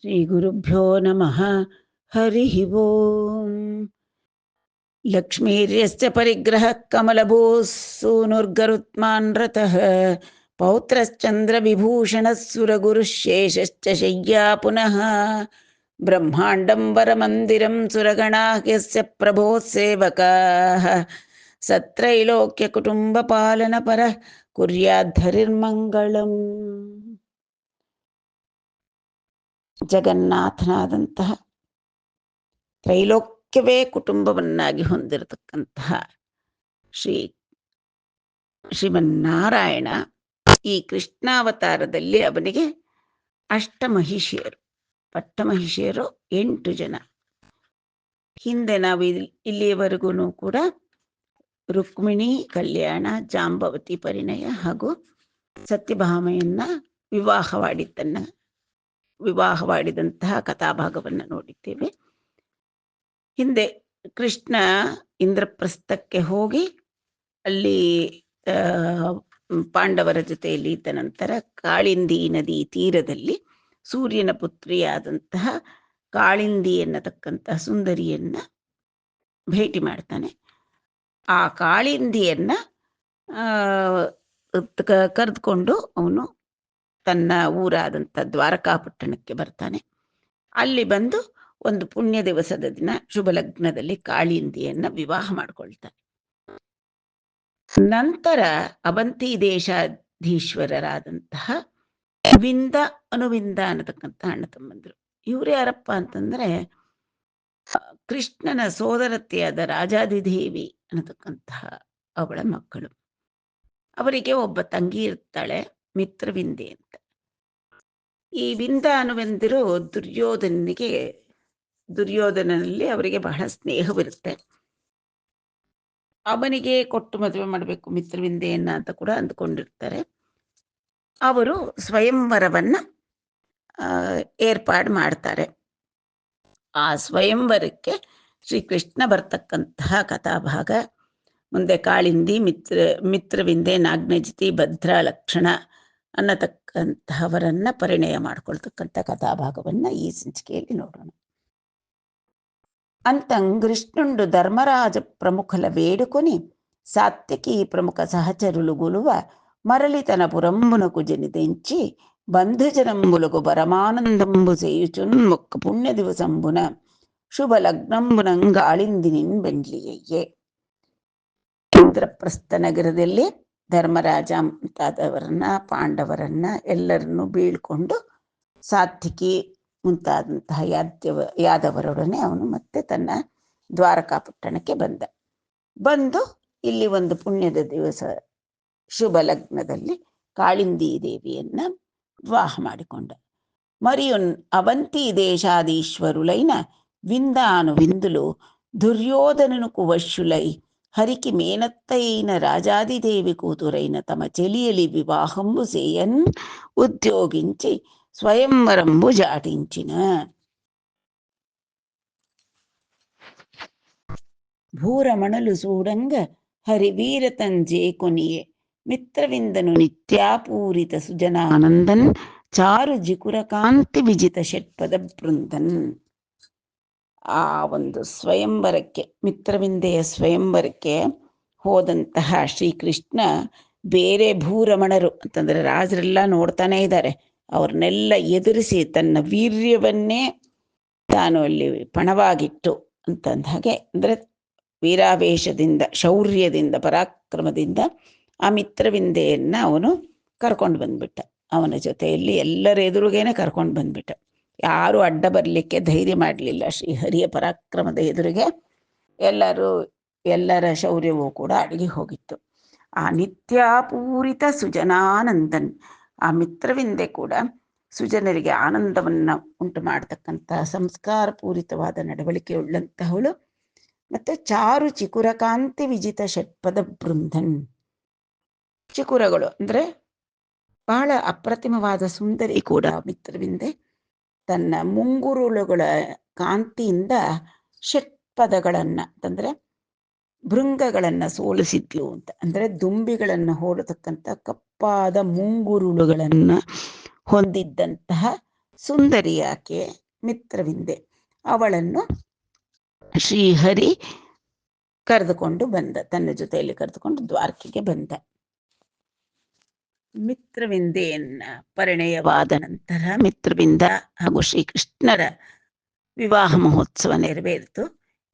ಶ್ರೀಗುರುಭ್ಯೋ ನಮಃ. ಹರಿ ಓಂ. ಲಕ್ಷ್ಮೀರ್ಯಸ್ಯ ಪರಿಗ್ರಹ ಕಮಲಭೂಸೂನುರ್ಗರುತ್ಮಾನ್ ರತಃ ಪೌತ್ರಶ್ಚಂದ್ರವಿಭೂಷಣಃ ಸುರಗುರುಶೇಷಶ್ಚ ಶಯ್ಯಾ ಪುನಃ ಬ್ರಹ್ಮಾಂಡಂ ವರಮಂದಿರಂ ಸುರಗಣಾಃ ಯಸ್ಯ ಪ್ರಭೋಃ ಸೇವಕಾಃ ಸತ್ರೈಲೋಕ್ಯಕುಟುಂಬಪಾಲನಪರಃ ಕುರ್ಯಾದ್ಧರಿರ್ಮಂಗಳಂ. ಜಗನ್ನಾಥನಾದಂತಹ ತ್ರೈಲೋಕ್ಯವೇ ಕುಟುಂಬವನ್ನಾಗಿ ಹೊಂದಿರತಕ್ಕಂತಹ ಶ್ರೀಮನ್ನಾರಾಯಣ ಈ ಕೃಷ್ಣಾವತಾರದಲ್ಲಿ ಅವನಿಗೆ ಅಷ್ಟಮಹಿಷಿಯರು, ಪಟ್ಟಮಹಿಷಿಯರು 8 ಜನ. ಹಿಂದೆ ನಾವು ಇಲ್ಲಿಯವರೆಗೂ ಕೂಡ ರುಕ್ಮಿಣಿ ಕಲ್ಯಾಣ, ಜಾಂಬವತಿ ಪರಿಣಯ ಹಾಗೂ ಸತ್ಯಭಾಮೆಯನ್ನ ವಿವಾಹವಾಡಿದಂತಹ ಕಥಾಭಾಗವನ್ನು ನೋಡಿದ್ದೇವೆ. ಹಿಂದೆ ಕೃಷ್ಣ ಇಂದ್ರಪ್ರಸ್ಥಕ್ಕೆ ಹೋಗಿ ಅಲ್ಲಿ ಪಾಂಡವರ ಜೊತೆಯಲ್ಲಿ ಇದ್ದ ನಂತರ ಕಾಳಿಂದಿ ನದಿ ತೀರದಲ್ಲಿ ಸೂರ್ಯನ ಪುತ್ರಿಯಾದಂತಹ ಕಾಳಿಂದಿ ಎನ್ನತಕ್ಕಂತಹ ಸುಂದರಿಯನ್ನ ಭೇಟಿ ಮಾಡ್ತಾನೆ. ಆ ಕಾಳಿಂದಿಯನ್ನ ಕರೆದುಕೊಂಡು ಅವನು ತನ್ನ ಊರಾದಂಥ ದ್ವಾರಕಾಪಟ್ಟಣಕ್ಕೆ ಬರ್ತಾನೆ. ಅಲ್ಲಿ ಬಂದು ಒಂದು ಪುಣ್ಯ ದಿವಸದ ದಿನ ಶುಭ ಲಗ್ನದಲ್ಲಿ ಕಾಳಿಂದಿಯನ್ನ ವಿವಾಹ ಮಾಡ್ಕೊಳ್ತಾನೆ. ನಂತರ ಅವಂತಿ ದೇಶಾಧೀಶ್ವರರಾದಂತಹ ವಿಂದ ಅನುವಿಂದ ಅನ್ನತಕ್ಕಂಥ ಅಣ್ಣ ತಮ್ಮಂದರು. ಇವ್ರು ಯಾರಪ್ಪ ಅಂತಂದ್ರೆ ಕೃಷ್ಣನ ಸೋದರತೆಯಾದ ರಾಜಾದಿದೇವಿ ಅನ್ನತಕ್ಕಂತಹ ಅವಳ ಮಕ್ಕಳು. ಅವರಿಗೆ ಒಬ್ಬ ತಂಗಿ ಇರ್ತಾಳೆ, ಮಿತ್ರವಿಂದೆ ಅಂತ. ಈ ವಿಂದ ಅನುವೆಂದಿರು ದುರ್ಯೋಧನನಲ್ಲಿ ಅವರಿಗೆ ಬಹಳ ಸ್ನೇಹವಿರುತ್ತೆ. ಅವನಿಗೆ ಕೊಟ್ಟು ಮದುವೆ ಮಾಡಬೇಕು ಮಿತ್ರವಿಂದೆಯನ್ನ ಅಂತ ಕೂಡ ಅಂದ್ಕೊಂಡಿರ್ತಾರೆ. ಅವರು ಸ್ವಯಂವರವನ್ನ ಏರ್ಪಾಡು ಮಾಡ್ತಾರೆ. ಆ ಸ್ವಯಂವರಕ್ಕೆ ಶ್ರೀಕೃಷ್ಣ ಬರ್ತಕ್ಕಂತಹ ಕಥಾಭಾಗ ಮುಂದೆ ಕಾಳಿಂದಿ, ಮಿತ್ರವಿಂದೆ, ನಾಗ್ನಜಿತಿ, ಭದ್ರ, ಲಕ್ಷಣ ಅನ್ನತಕ್ಕಂತಹವರನ್ನ ಪರಿಣಯ ಮಾಡ್ಕೊಳ್ತಕ್ಕಂಥ ಕಥಾಭಾಗವನ್ನ ಈ ಸಂಚಿಕೆಯಲ್ಲಿ ನೋಡೋಣ. అంతంగృష్ణుండు ధర్మరాజ ప్రముఖుల వేడుకొని సాత్యకి ప్రముఖ సహచరులు గులువ మరలి తన పురంబునకు జనిదించి బంధుజనంబులకు పరమానందంబు చేయుచున్ మొక్క పుణ్య దివసంబున ಶುಭ ಲಗ್ನಂಬುನಂ ಗಾಳಿಂದಿನಿನ್ ಬೆಂಡ್ಲಿಯಯ್ಯೆ. ಇಂದ್ರಪ್ರಸ್ಥ ನಗರದಲ್ಲಿ ಧರ್ಮರಾಜ ಮುಂತಾದವರನ್ನ, ಪಾಂಡವರನ್ನ ಎಲ್ಲರನ್ನು ಬೀಳ್ಕೊಂಡು ಸಾತ್ವಿಕಿ ಮುಂತಾದಂತಹ ಯಾದವರೊಡನೆ ಅವನು ಮತ್ತೆ ತನ್ನ ದ್ವಾರಕಾಪಟ್ಟಣಕ್ಕೆ ಬಂದು ಇಲ್ಲಿ ಒಂದು ಪುಣ್ಯದ ದಿವಸ ಶುಭ ಲಗ್ನದಲ್ಲಿ ಕಾಳಿಂದಿ ದೇವಿಯನ್ನ ವಿವಾಹ ಮಾಡಿಕೊಂಡ. మరియున్ అవంతి దేశాధీశ్వరులైన విందాను విందులు దుర్యోధనునకు వశ్యులై హరికి మేనత్తైన రాజాదిదేవి కూతురైన తమ చెలియలి వివాహంబు చేయన్ ఉద్యోగించి స్వయంవరంబు జాటించిన. భూరమణులు చూడంగ హరివీరతంజేకొనియే మిత్రవిందను నిత్యాపూరిత సుజనానందన్ ಚಾರು ಜಿಕುರ ಕಾಂತಿ ವಿಜಿತ ಷಟ್ಪದ ಬೃಂದನ್. ಆ ಒಂದು ಸ್ವಯಂವರಕ್ಕೆ, ಮಿತ್ರವಿಂದೆಯ ಸ್ವಯಂವರಕ್ಕೆ ಹೋದಂತಹ ಶ್ರೀಕೃಷ್ಣ ಬೇರೆ ಭೂರಮಣರು ಅಂತಂದ್ರೆ ರಾಜರೆಲ್ಲ ನೋಡ್ತಾನೆ ಇದ್ದಾರೆ. ಅವ್ರನ್ನೆಲ್ಲ ಎದುರಿಸಿ ತನ್ನ ವೀರ್ಯವನ್ನೇ ತಾನು ಅಲ್ಲಿ ಪಣವಾಗಿಟ್ಟು ಅಂತಂದ ಹಾಗೆ, ಅಂದ್ರೆ ವೀರಾವೇಶದಿಂದ, ಶೌರ್ಯದಿಂದ, ಪರಾಕ್ರಮದಿಂದ ಆ ಮಿತ್ರವಿಂದೆಯನ್ನ ಅವನು ಕರ್ಕೊಂಡು ಬಂದ್ಬಿಟ್ಟ. ಅವನ ಜೊತೆಯಲ್ಲಿ ಎಲ್ಲರ ಎದುರುಗೇನೆ ಕರ್ಕೊಂಡು ಬಂದ್ಬಿಟ್ಟ. ಯಾರು ಅಡ್ಡ ಬರಲಿಕ್ಕೆ ಧೈರ್ಯ ಮಾಡಲಿಲ್ಲ. ಶ್ರೀಹರಿಯ ಪರಾಕ್ರಮದ ಎದುರಿಗೆ ಎಲ್ಲರ ಶೌರ್ಯವೂ ಕೂಡ ಅಡಗಿ ಹೋಗಿತ್ತು. ಆ ನಿತ್ಯಾಪೂರಿತ ಸುಜನಾನಂದನ್, ಆ ಮಿತ್ರವಿಂದೆ ಕೂಡ ಸುಜನರಿಗೆ ಆನಂದವನ್ನ ಉಂಟು ಮಾಡತಕ್ಕಂಥ ಸಂಸ್ಕಾರ ಪೂರಿತವಾದ ನಡವಳಿಕೆ ಉಳ್ಳಂತಹವಳು. ಮತ್ತೆ ಚಾರು ಚಿಕುರ ಕಾಂತಿ ವಿಜಿತ ಷಟ್ಪದ ಬೃಂದನ್. ಚಿಕುರಗಳು ಅಂದ್ರೆ ಬಹಳ ಅಪ್ರತಿಮವಾದ ಸುಂದರಿ ಕೂಡ ಮಿತ್ರವಿಂದೆ. ತನ್ನ ಮುಂಗುರುಳುಗಳ ಕಾಂತಿಯಿಂದ ಷಟ್ಪದಗಳನ್ನ ಅಂತಂದ್ರೆ ಭೃಂಗಗಳನ್ನ ಸೋಲಿಸಿದ್ಲು ಅಂತ. ಅಂದ್ರೆ ದುಂಬಿಗಳನ್ನ ಹೋಲತಕ್ಕಂಥ ಕಪ್ಪಾದ ಮುಂಗುರುಳುಗಳನ್ನ ಹೊಂದಿದ್ದಂತಹ ಸುಂದರಿ ಆಕೆ ಮಿತ್ರವಿಂದೆ. ಅವಳನ್ನು ಶ್ರೀಹರಿ ಕರೆದುಕೊಂಡು ಬಂದ, ತನ್ನ ಜೊತೆಯಲ್ಲಿ ಕರೆದುಕೊಂಡು ದ್ವಾರಕೆಗೆ ಬಂದ. ಮಿತ್ರವಿಂದೆಯನ್ನ ಪರಿಣಯವಾದ ನಂತರ ಮಿತ್ರವಿಂದ ಹಾಗೂ ಶ್ರೀಕೃಷ್ಣರ ವಿವಾಹ ಮಹೋತ್ಸವ ನೆರವೇರಿತು.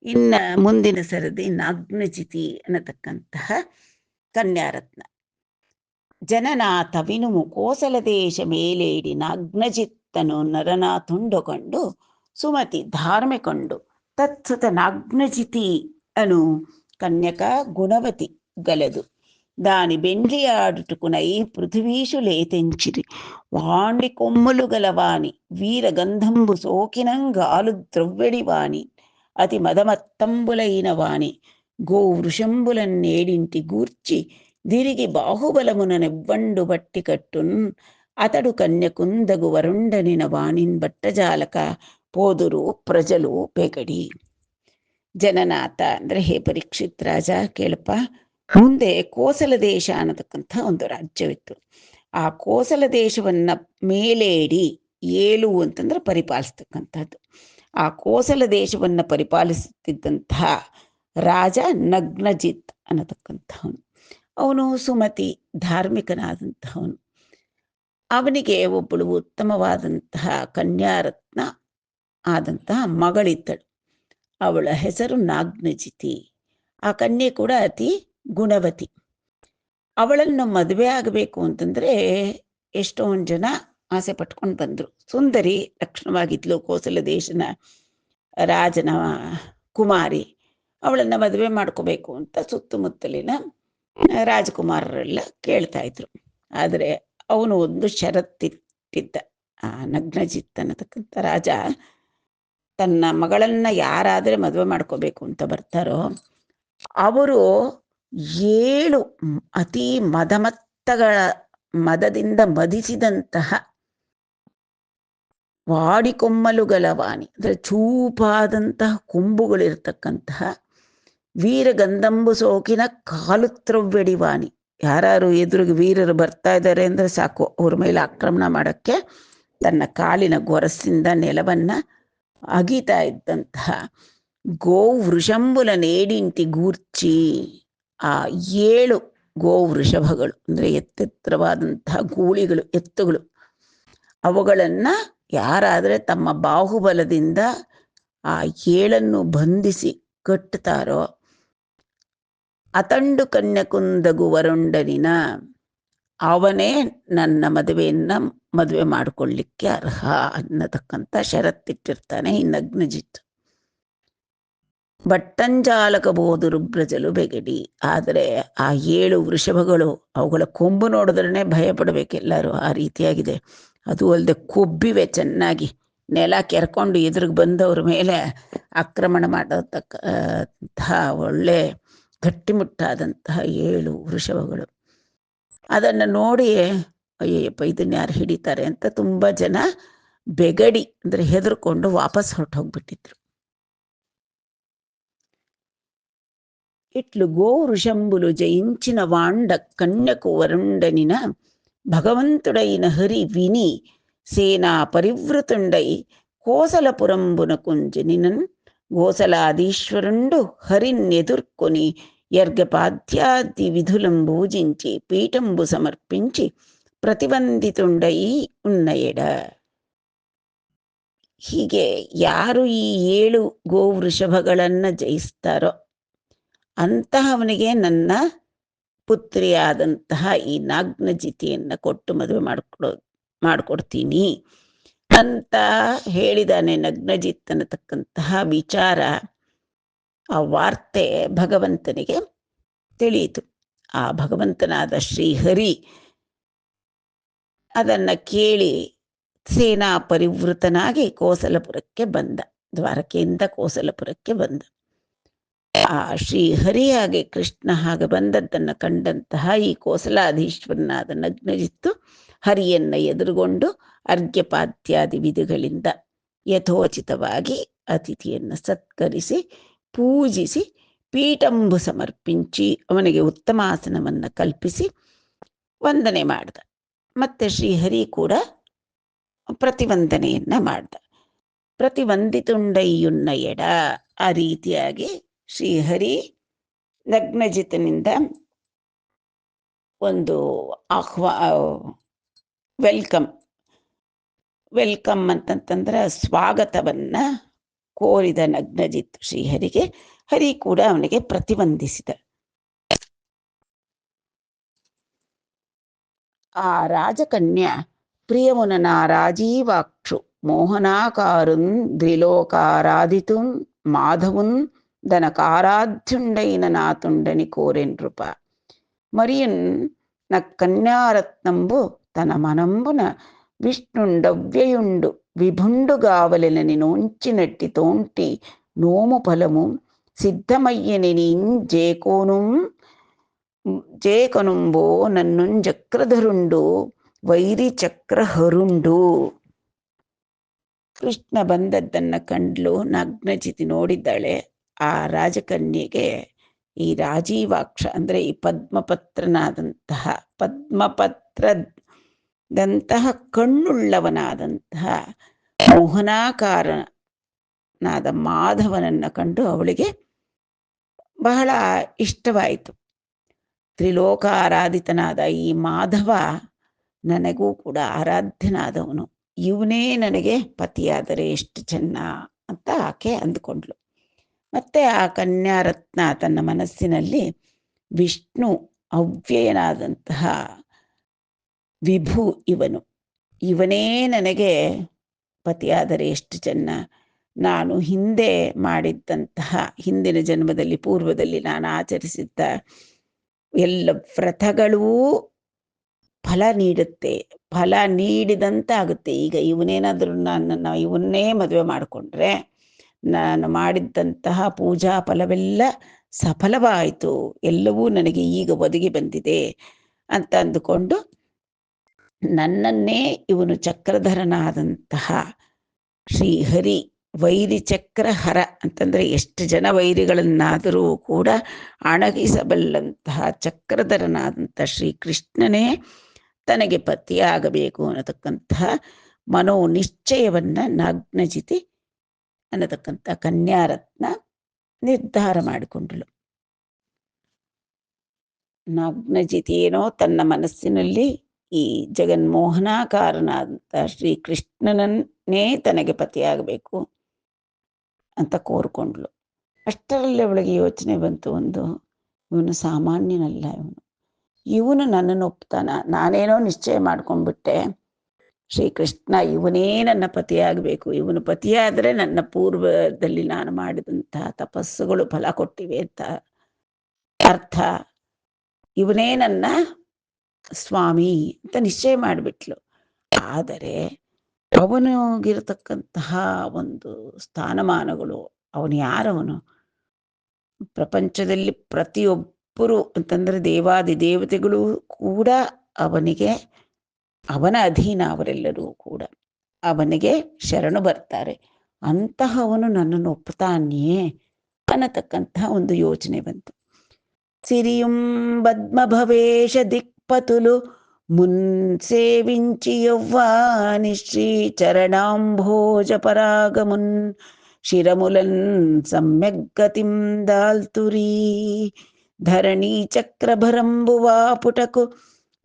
ಇನ್ನ ಮುಂದಿನ ಸರದಿ ನಾಗ್ನಜಿತಿ ಅನ್ನತಕ್ಕಂತಹ ಕನ್ಯಾರತ್ನ. ಜನನಾಥ ವಿನುಮು ಕೋಸಲ ದೇಶ ಮೇಲೇಡಿ ನಾಗ್ನಜಿತ್ತನು ನರನಾಥುಂಡೊಗೊಂಡು ಸುಮತಿ ಧಾರ್ಮೆಕೊಂಡು ತತ್ಸುತ ನಾಗ್ನಜಿತಿ ಅನು కన్యక గుణవతి గలదు. దాని బెండ్లి ఆడుటకునై పృథివీషు లేతెంచిరి. వాండి కొమ్ములు గలవాని వీరగంధంబు సోకినంగాలు ద్రవ్వెడి వాని అతి మదమత్తంబులైన వాని గోవృషంబులన్నేడింటి గూర్చి దిరిగి బాహుబలమున నెవ్వండు బట్టి కట్టున్ అతడు కన్యకుందగు వరుండనిన వాణిన్ బట్టజాలక పోదురు ಪ್ರಜಲು ಬೆಗಡಿ. ಜನನಾಥ ಅಂದ್ರೆ, ಹೇ ಪರೀಕ್ಷಿತ್ ರಾಜ ಕೇಳಪ್ಪ, ಮುಂದೆ ಕೋಸಲ ದೇಶ ಅನ್ನತಕ್ಕಂಥ ಒಂದು ರಾಜ್ಯವಿತ್ತು. ಆ ಕೋಸಲ ದೇಶವನ್ನ ಮೇಲೇಡಿ, ಏಳು ಅಂತಂದ್ರೆ ಪರಿಪಾಲಿಸ್ತಕ್ಕಂಥದ್ದು. ಆ ಕೋಸಲ ದೇಶವನ್ನ ಪರಿಪಾಲಿಸುತ್ತಿದ್ದಂತಹ ರಾಜ ನಗ್ನಜಿತ್ ಅನ್ನತಕ್ಕಂಥವನು. ಅವನು ಸುಮತಿ, ಧಾರ್ಮಿಕನಾದಂತಹವನು. ಅವನಿಗೆ ಒಬ್ಬಳು ಉತ್ತಮವಾದಂತಹ ಕನ್ಯಾರತ್ನ ಆದಂತಹ ಮಗಳಿದ್ದಳು. ಅವಳ ಹೆಸರು ನಾಗ್ನಜಿತಿ. ಆ ಕನ್ಯೆ ಕೂಡ ಅತಿ ಗುಣವತಿ. ಅವಳನ್ನು ಮದುವೆ ಆಗಬೇಕು ಅಂತಂದ್ರೆ ಎಷ್ಟೊಂದು ಜನ ಆಸೆ ಪಟ್ಕೊಂಡು ಬಂದ್ರು. ಸುಂದರಿ ಲಕ್ಷಣವಾಗಿದ್ಲು, ಕೋಸಲ ದೇಶನ ರಾಜನ ಕುಮಾರಿ. ಅವಳನ್ನ ಮದುವೆ ಮಾಡ್ಕೋಬೇಕು ಅಂತ ಸುತ್ತಮುತ್ತಲಿನ ರಾಜಕುಮಾರರೆಲ್ಲ ಕೇಳ್ತಾ ಇದ್ರು. ಆದರೆ ಅವನು ಒಂದು ಷರತ್ತಿಟ್ಟಿದ್ದ. ಆ ನಗ್ನಜಿತ್ ಅನ್ನತಕ್ಕಂಥ ರಾಜ ತನ್ನ ಮಗಳನ್ನ ಯಾರಾದ್ರೆ ಮದುವೆ ಮಾಡ್ಕೋಬೇಕು ಅಂತ ಬರ್ತಾರೋ ಅವರು 7 ಅತಿ ಮದಮತ್ತಗಳ ಮದದಿಂದ ಮದಿಸಿದಂತಹ ವಾಡಿಕೊಮ್ಮಲುಗಲವಾಣಿ ಅಂದ್ರೆ ಚೂಪಾದಂತಹ ಕೊಂಬುಗಳಿರ್ತಕ್ಕಂತಹ ವೀರಗಂಧಂಬು ಸೋಕಿನ ಕಾಲುತ್ರವ್ಯಡಿವಾಣಿ. ಯಾರು ಎದುರಿಗೆ ವೀರರು ಬರ್ತಾ ಇದ್ದಾರೆ ಅಂದ್ರೆ ಸಾಕು, ಅವ್ರ ಮೇಲೆ ಆಕ್ರಮಣ ಮಾಡಕ್ಕೆ ತನ್ನ ಕಾಲಿನ ಗೊರಸಿಂದ ನೆಲವನ್ನ ಅಗೀತಾ ಇದ್ದಂತಹ ಗೋವೃಷಂಬುಲ ನೇಡಿಂಟಿ ಗೂರ್ಚಿ. ಆ 7 ಗೋವೃಷಭಗಳು ಅಂದ್ರೆ ಎತ್ತೆತ್ತರವಾದಂತಹ ಗೂಳಿಗಳು, ಎತ್ತುಗಳು, ಅವುಗಳನ್ನ ಯಾರಾದ್ರೆ ತಮ್ಮ ಬಾಹುಬಲದಿಂದ ಆ 7 ಬಂಧಿಸಿ ಕಟ್ಟುತ್ತಾರೋ ಅತಂಡು ಕನ್ಯಕುಂದಗು ವರುಂಡನಿನ ಅವನೇ ನನ್ನ ಮದುವೆ ಮಾಡಿಕೊಳ್ಳಿಕ್ಕೆ ಅರ್ಹ ಅನ್ನತಕ್ಕಂಥ ಷರತ್ತಿಟ್ಟಿರ್ತಾನೆ ಈ ನಗ್ನಜಿತ್. ಬಟ್ಟಂಜಾಲಕ ಬೋದರು ಪ್ರಜಲು ಬೆಗಡಿ. ಆದರೆ ಆ 7 ವೃಷಭಗಳು, ಅವುಗಳ ಕೊಂಬು ನೋಡಿದ್ರೇ ಭಯ ಪಡಬೇಕೆಲ್ಲರೂ, ಆ ರೀತಿಯಾಗಿದೆ. ಅದು ಅಲ್ಲದೆ ಕೊಬ್ಬಿವೆ ಚೆನ್ನಾಗಿ, ನೆಲ ಕೆರ್ಕೊಂಡು ಎದುರಿಗೆ ಬಂದವ್ರ ಮೇಲೆ ಆಕ್ರಮಣ ಮಾಡತಕ್ಕಂತಹ ಒಳ್ಳೆ ಗಟ್ಟಿಮುಟ್ಟಾದಂತಹ 7 ವೃಷಭಗಳು. ಅದನ್ನು ನೋಡಿ ಅಯ್ಯಪ್ಪ ಇದನ್ನ ಯಾರು ಹಿಡಿತಾರೆ ಅಂತ ತುಂಬಾ ಜನ ಬೆಗಡಿ ಅಂದ್ರೆ ಹೆದರ್ಕೊಂಡು ವಾಪಸ್ ಹೊರಟೋಗ್ಬಿಟ್ಟಿದ್ರು. ಇಟ್ಲು ಗೋವೃಷಂಬುಲು ಜయించిన వాండ కన్యకు వరుండనిన భగవంతుడైన హరి విని సేనా పరివృతుండై కోసలపురంబున కుంజనినన్ గోసలాదీశ్వరుండు హరిన్ ఎదుర్కొని యర్గపాద్యాది విధులం పూజించి పీఠంబు సమర్పించి ಪ್ರತಿಬಂಧಿತುಂಡೈ ಉನ್ನಯಡ. ಹೀಗೆ ಯಾರು ಈ 7 ಗೋವೃಷಭಗಳನ್ನ ಜಯಿಸ್ತಾರೋ ಅಂತಹವನಿಗೆ ನನ್ನ ಪುತ್ರಿಯಾದಂತಹ ಈ ನಾಗ್ನಜಿತಿಯನ್ನ ಕೊಟ್ಟು ಮದುವೆ ಮಾಡಿಕೊಡ್ತೀನಿ ಅಂತ ಹೇಳಿದಾನೆ ನಗ್ನಜಿತ್ ಅನ್ನತಕ್ಕಂತಹ ವಿಚಾರ. ಆ ವಾರ್ತೆ ಭಗವಂತನಿಗೆ ತಿಳಿಯಿತು. ಆ ಭಗವಂತನಾದ ಶ್ರೀಹರಿ ಅದನ್ನ ಕೇಳಿ ಸೇನಾ ಪರಿವೃತನಾಗಿ ಕೋಸಲಪುರಕ್ಕೆ ಬಂದ, ದ್ವಾರಕೆಯಿಂದ ಕೋಸಲಪುರಕ್ಕೆ ಬಂದ. ಆ ಶ್ರೀಹರಿಯಾಗಿ ಕೃಷ್ಣ ಹಾಗೆ ಬಂದದ್ದನ್ನು ಕಂಡಂತಹ ಈ ಕೋಸಲಾಧೀಶ್ವರನಾದ ನಗ್ನಜಿತ್ತು ಹರಿಯನ್ನ ಎದುರುಗೊಂಡು ಅರ್ಘ್ಯಪಾದ್ಯಾದಿ ವಿಧಿಗಳಿಂದ ಯಥೋಚಿತವಾಗಿ ಅತಿಥಿಯನ್ನು ಸತ್ಕರಿಸಿ ಪೂಜಿಸಿ ಪೀಠಂಬು ಸಮರ್ಪಿಂಚಿ ಅವನಿಗೆ ಉತ್ತಮಾಸನವನ್ನು ಕಲ್ಪಿಸಿ ವಂದನೆ ಮಾಡಿದ. ಮತ್ತೆ ಶ್ರೀಹರಿ ಕೂಡ ಪ್ರತಿವಂದನೆಯನ್ನ ಮಾಡ್ದ. ಪ್ರತಿವಂದಿತುಂಡಯ್ಯುನ್ನ ಎಡ, ಆ ರೀತಿಯಾಗಿ ಶ್ರೀಹರಿ ನಗ್ನಜಿತನಿಂದ ಒಂದು ವೆಲ್ಕಮ್ ಅಂತಂತಂದ್ರೆ ಸ್ವಾಗತವನ್ನ ಕೋರಿದ ನಗ್ನಜಿತ್ ಶ್ರೀಹರಿಗೆ. ಹರಿ ಕೂಡ ಅವನಿಗೆ ಪ್ರತಿವಂದಿಸಿದ. ಆ ರಾಜಕನ್ಯಾ ಪ್ರಿಯಮುನನ ರಾಜೀವಾಕ್ಷು మోహనాకారున్ ద్రిలోకారాధితున్ మాధవున్ దనకారాధ్యుండైన నాతుండని కోరెన్రుప. మరియున్ నక్కన్యారత్నంబు తన మనంబున విష్ణుండవ్యయుండు విభుండుగావలెనని నోంచినట్టి తోంటి నోము ఫలము సిద్ధమయ్యని జేకొనుంబో నన్నుం చక్రధరుండు ವೈರಿ ಚಕ್ರಹರುಂಡು. ಕೃಷ್ಣ ಬಂದದ್ದನ್ನ ಕಂಡ್ಲು ನಗ್ನಜಿತಿ ನೋಡಿದ್ದಾಳೆ. ಆ ರಾಜಕನ್ಯೆಗೆ ಈ ರಾಜೀವಾಕ್ಷ ಅಂದ್ರೆ ಈ ಪದ್ಮಪತ್ರದಂತಹ ಕಣ್ಣುಳ್ಳವನಾದಂತಹ ಮೋಹನಾಕಾರನಾದ ಮಾಧವನನ್ನ ಕಂಡು ಅವಳಿಗೆ ಬಹಳ ಇಷ್ಟವಾಯಿತು. ತ್ರಿಲೋಕಾರಾಧಿತನಾದ ಈ ಮಾಧವ ನನಗೂ ಕೂಡ ಆರಾಧ್ಯನಾದವನು, ಇವನೇ ನನಗೆ ಪತಿಯಾದರೆ ಎಷ್ಟು ಚೆನ್ನ ಅಂತ ಆಕೆ ಅಂದುಕೊಂಡ್ಳು. ಮತ್ತೆ ಆ ಕನ್ಯಾರತ್ನ ತನ್ನ ಮನಸ್ಸಿನಲ್ಲಿ ವಿಷ್ಣು ಅವ್ಯಯನಾದಂತಹ ವಿಭು ಇವನೇ ನನಗೆ ಪತಿಯಾದರೆ ಎಷ್ಟು ಚೆನ್ನ. ನಾನು ಹಿಂದೆ ಮಾಡಿದ್ದಂತಹ ಹಿಂದಿನ ಜನ್ಮದಲ್ಲಿ ಪೂರ್ವದಲ್ಲಿ ನಾನು ಆಚರಿಸಿದ್ದ ಎಲ್ಲ ವ್ರತಗಳೂ ಫಲ ನೀಡುತ್ತೆ, ಫಲ ನೀಡಿದಂತಾಗುತ್ತೆ. ಈಗ ಇವನೇನಾದರೂ ಇವನ್ನೇ ಮದುವೆ ಮಾಡಿಕೊಂಡ್ರೆ ನಾನು ಮಾಡಿದ್ದಂತಹ ಪೂಜಾ ಫಲವೆಲ್ಲ ಸಫಲವಾಯಿತು, ಎಲ್ಲವೂ ನನಗೆ ಈಗ ಒದಗಿ ಬಂದಿದೆ ಅಂತ ಅಂದುಕೊಂಡು ನನ್ನನ್ನೇ ಇವನು ಚಕ್ರಧರನಾದಂತಹ ಶ್ರೀಹರಿ ವೈರಿ ಚಕ್ರಹರ ಅಂತಂದ್ರೆ ಎಷ್ಟು ಜನ ವೈರಿಗಳನ್ನಾದರೂ ಕೂಡ ಅಣಗಿಸಬಲ್ಲಂತಹ ಚಕ್ರಧರನಾದಂತಹ ಶ್ರೀಕೃಷ್ಣನೇ ತನಗೆ ಪತಿಯಾಗಬೇಕು ಅನ್ನತಕ್ಕಂತಹ ಮನೋನಿಶ್ಚಯವನ್ನ ನಗ್ನಜಿತಿ ಅನ್ನತಕ್ಕಂಥ ಕನ್ಯಾರತ್ನ ನಿರ್ಧಾರ ಮಾಡಿಕೊಂಡಳು. ನಗ್ನಜಿತಿ ಏನೋ ತನ್ನ ಮನಸ್ಸಿನಲ್ಲಿ ಈ ಜಗನ್ಮೋಹನಾಕಾರನಾದಂತಹ ಶ್ರೀಕೃಷ್ಣನನ್ನೇ ತನಗೆ ಪತಿಯಾಗಬೇಕು ಅಂತ ಕೋರ್ಕೊಂಡ್ಳು. ಅಷ್ಟರಲ್ಲಿ ಅವಳಿಗೆ ಯೋಚನೆ ಬಂತು, ಇವನು ಸಾಮಾನ್ಯನಲ್ಲ, ಇವನು ನನ್ನನ್ನು ಒಪ್ತಾನ. ನಾನೇನೋ ನಿಶ್ಚಯ ಮಾಡ್ಕೊಂಡ್ಬಿಟ್ಟೆ, ಶ್ರೀಕೃಷ್ಣ ಇವನೇ ನನ್ನ ಪತಿಯಾಗಬೇಕು, ಇವನು ಪತಿಯಾದರೆ ನನ್ನ ಪೂರ್ವದಲ್ಲಿ ನಾನು ಮಾಡಿದಂತಹ ತಪಸ್ಸುಗಳು ಫಲ ಕೊಟ್ಟಿವೆ ಅಂತ ಅರ್ಥ. ಇವನೇ ನನ್ನ ಸ್ವಾಮಿ ಅಂತ ನಿಶ್ಚಯ ಮಾಡಿಬಿಟ್ಲು. ಆದರೆ ಅವನಿಗಿರತಕ್ಕಂತಹ ಒಂದು ಸ್ಥಾನಮಾನಗಳು, ಅವನು ಯಾರವನು? ಪ್ರಪಂಚದಲ್ಲಿ ಪ್ರತಿಯೊಬ್ಬರು ಅಂತಂದ್ರೆ ದೇವಾದಿ ದೇವತೆಗಳು ಕೂಡ ಅವನಿಗೆ, ಅವನ ಅಧೀನ, ಅವರೆಲ್ಲರೂ ಕೂಡ ಅವನಿಗೆ ಶರಣು ಬರ್ತಾರೆ. ಅಂತಹವನು ನನ್ನನ್ನು ಒಪ್ಪುತ್ತಾನೆಯೇ ಅನ್ನತಕ್ಕಂತಹ ಒಂದು ಯೋಚನೆ ಬಂತು. ಸಿರಿಯುಂ ಪದ್ಮಭವೇಶ ದಿಕ್ಪತುಲು ಮುನ್ಸೇವಿಂಚಿ ಯೌವ್ವಾನಿ ಶ್ರೀ ಚರಣಾಂಭೋಜ ಪರಾಗಮುನ್ ಶಿರಮುಲನ್ ಸಮ್ಯಗ್ಗತಿಂ ದಾಲ್ತುರೀ ಧರಣಿ ಚಕ್ರಭರಂಬುವಾ ಪುಟಕು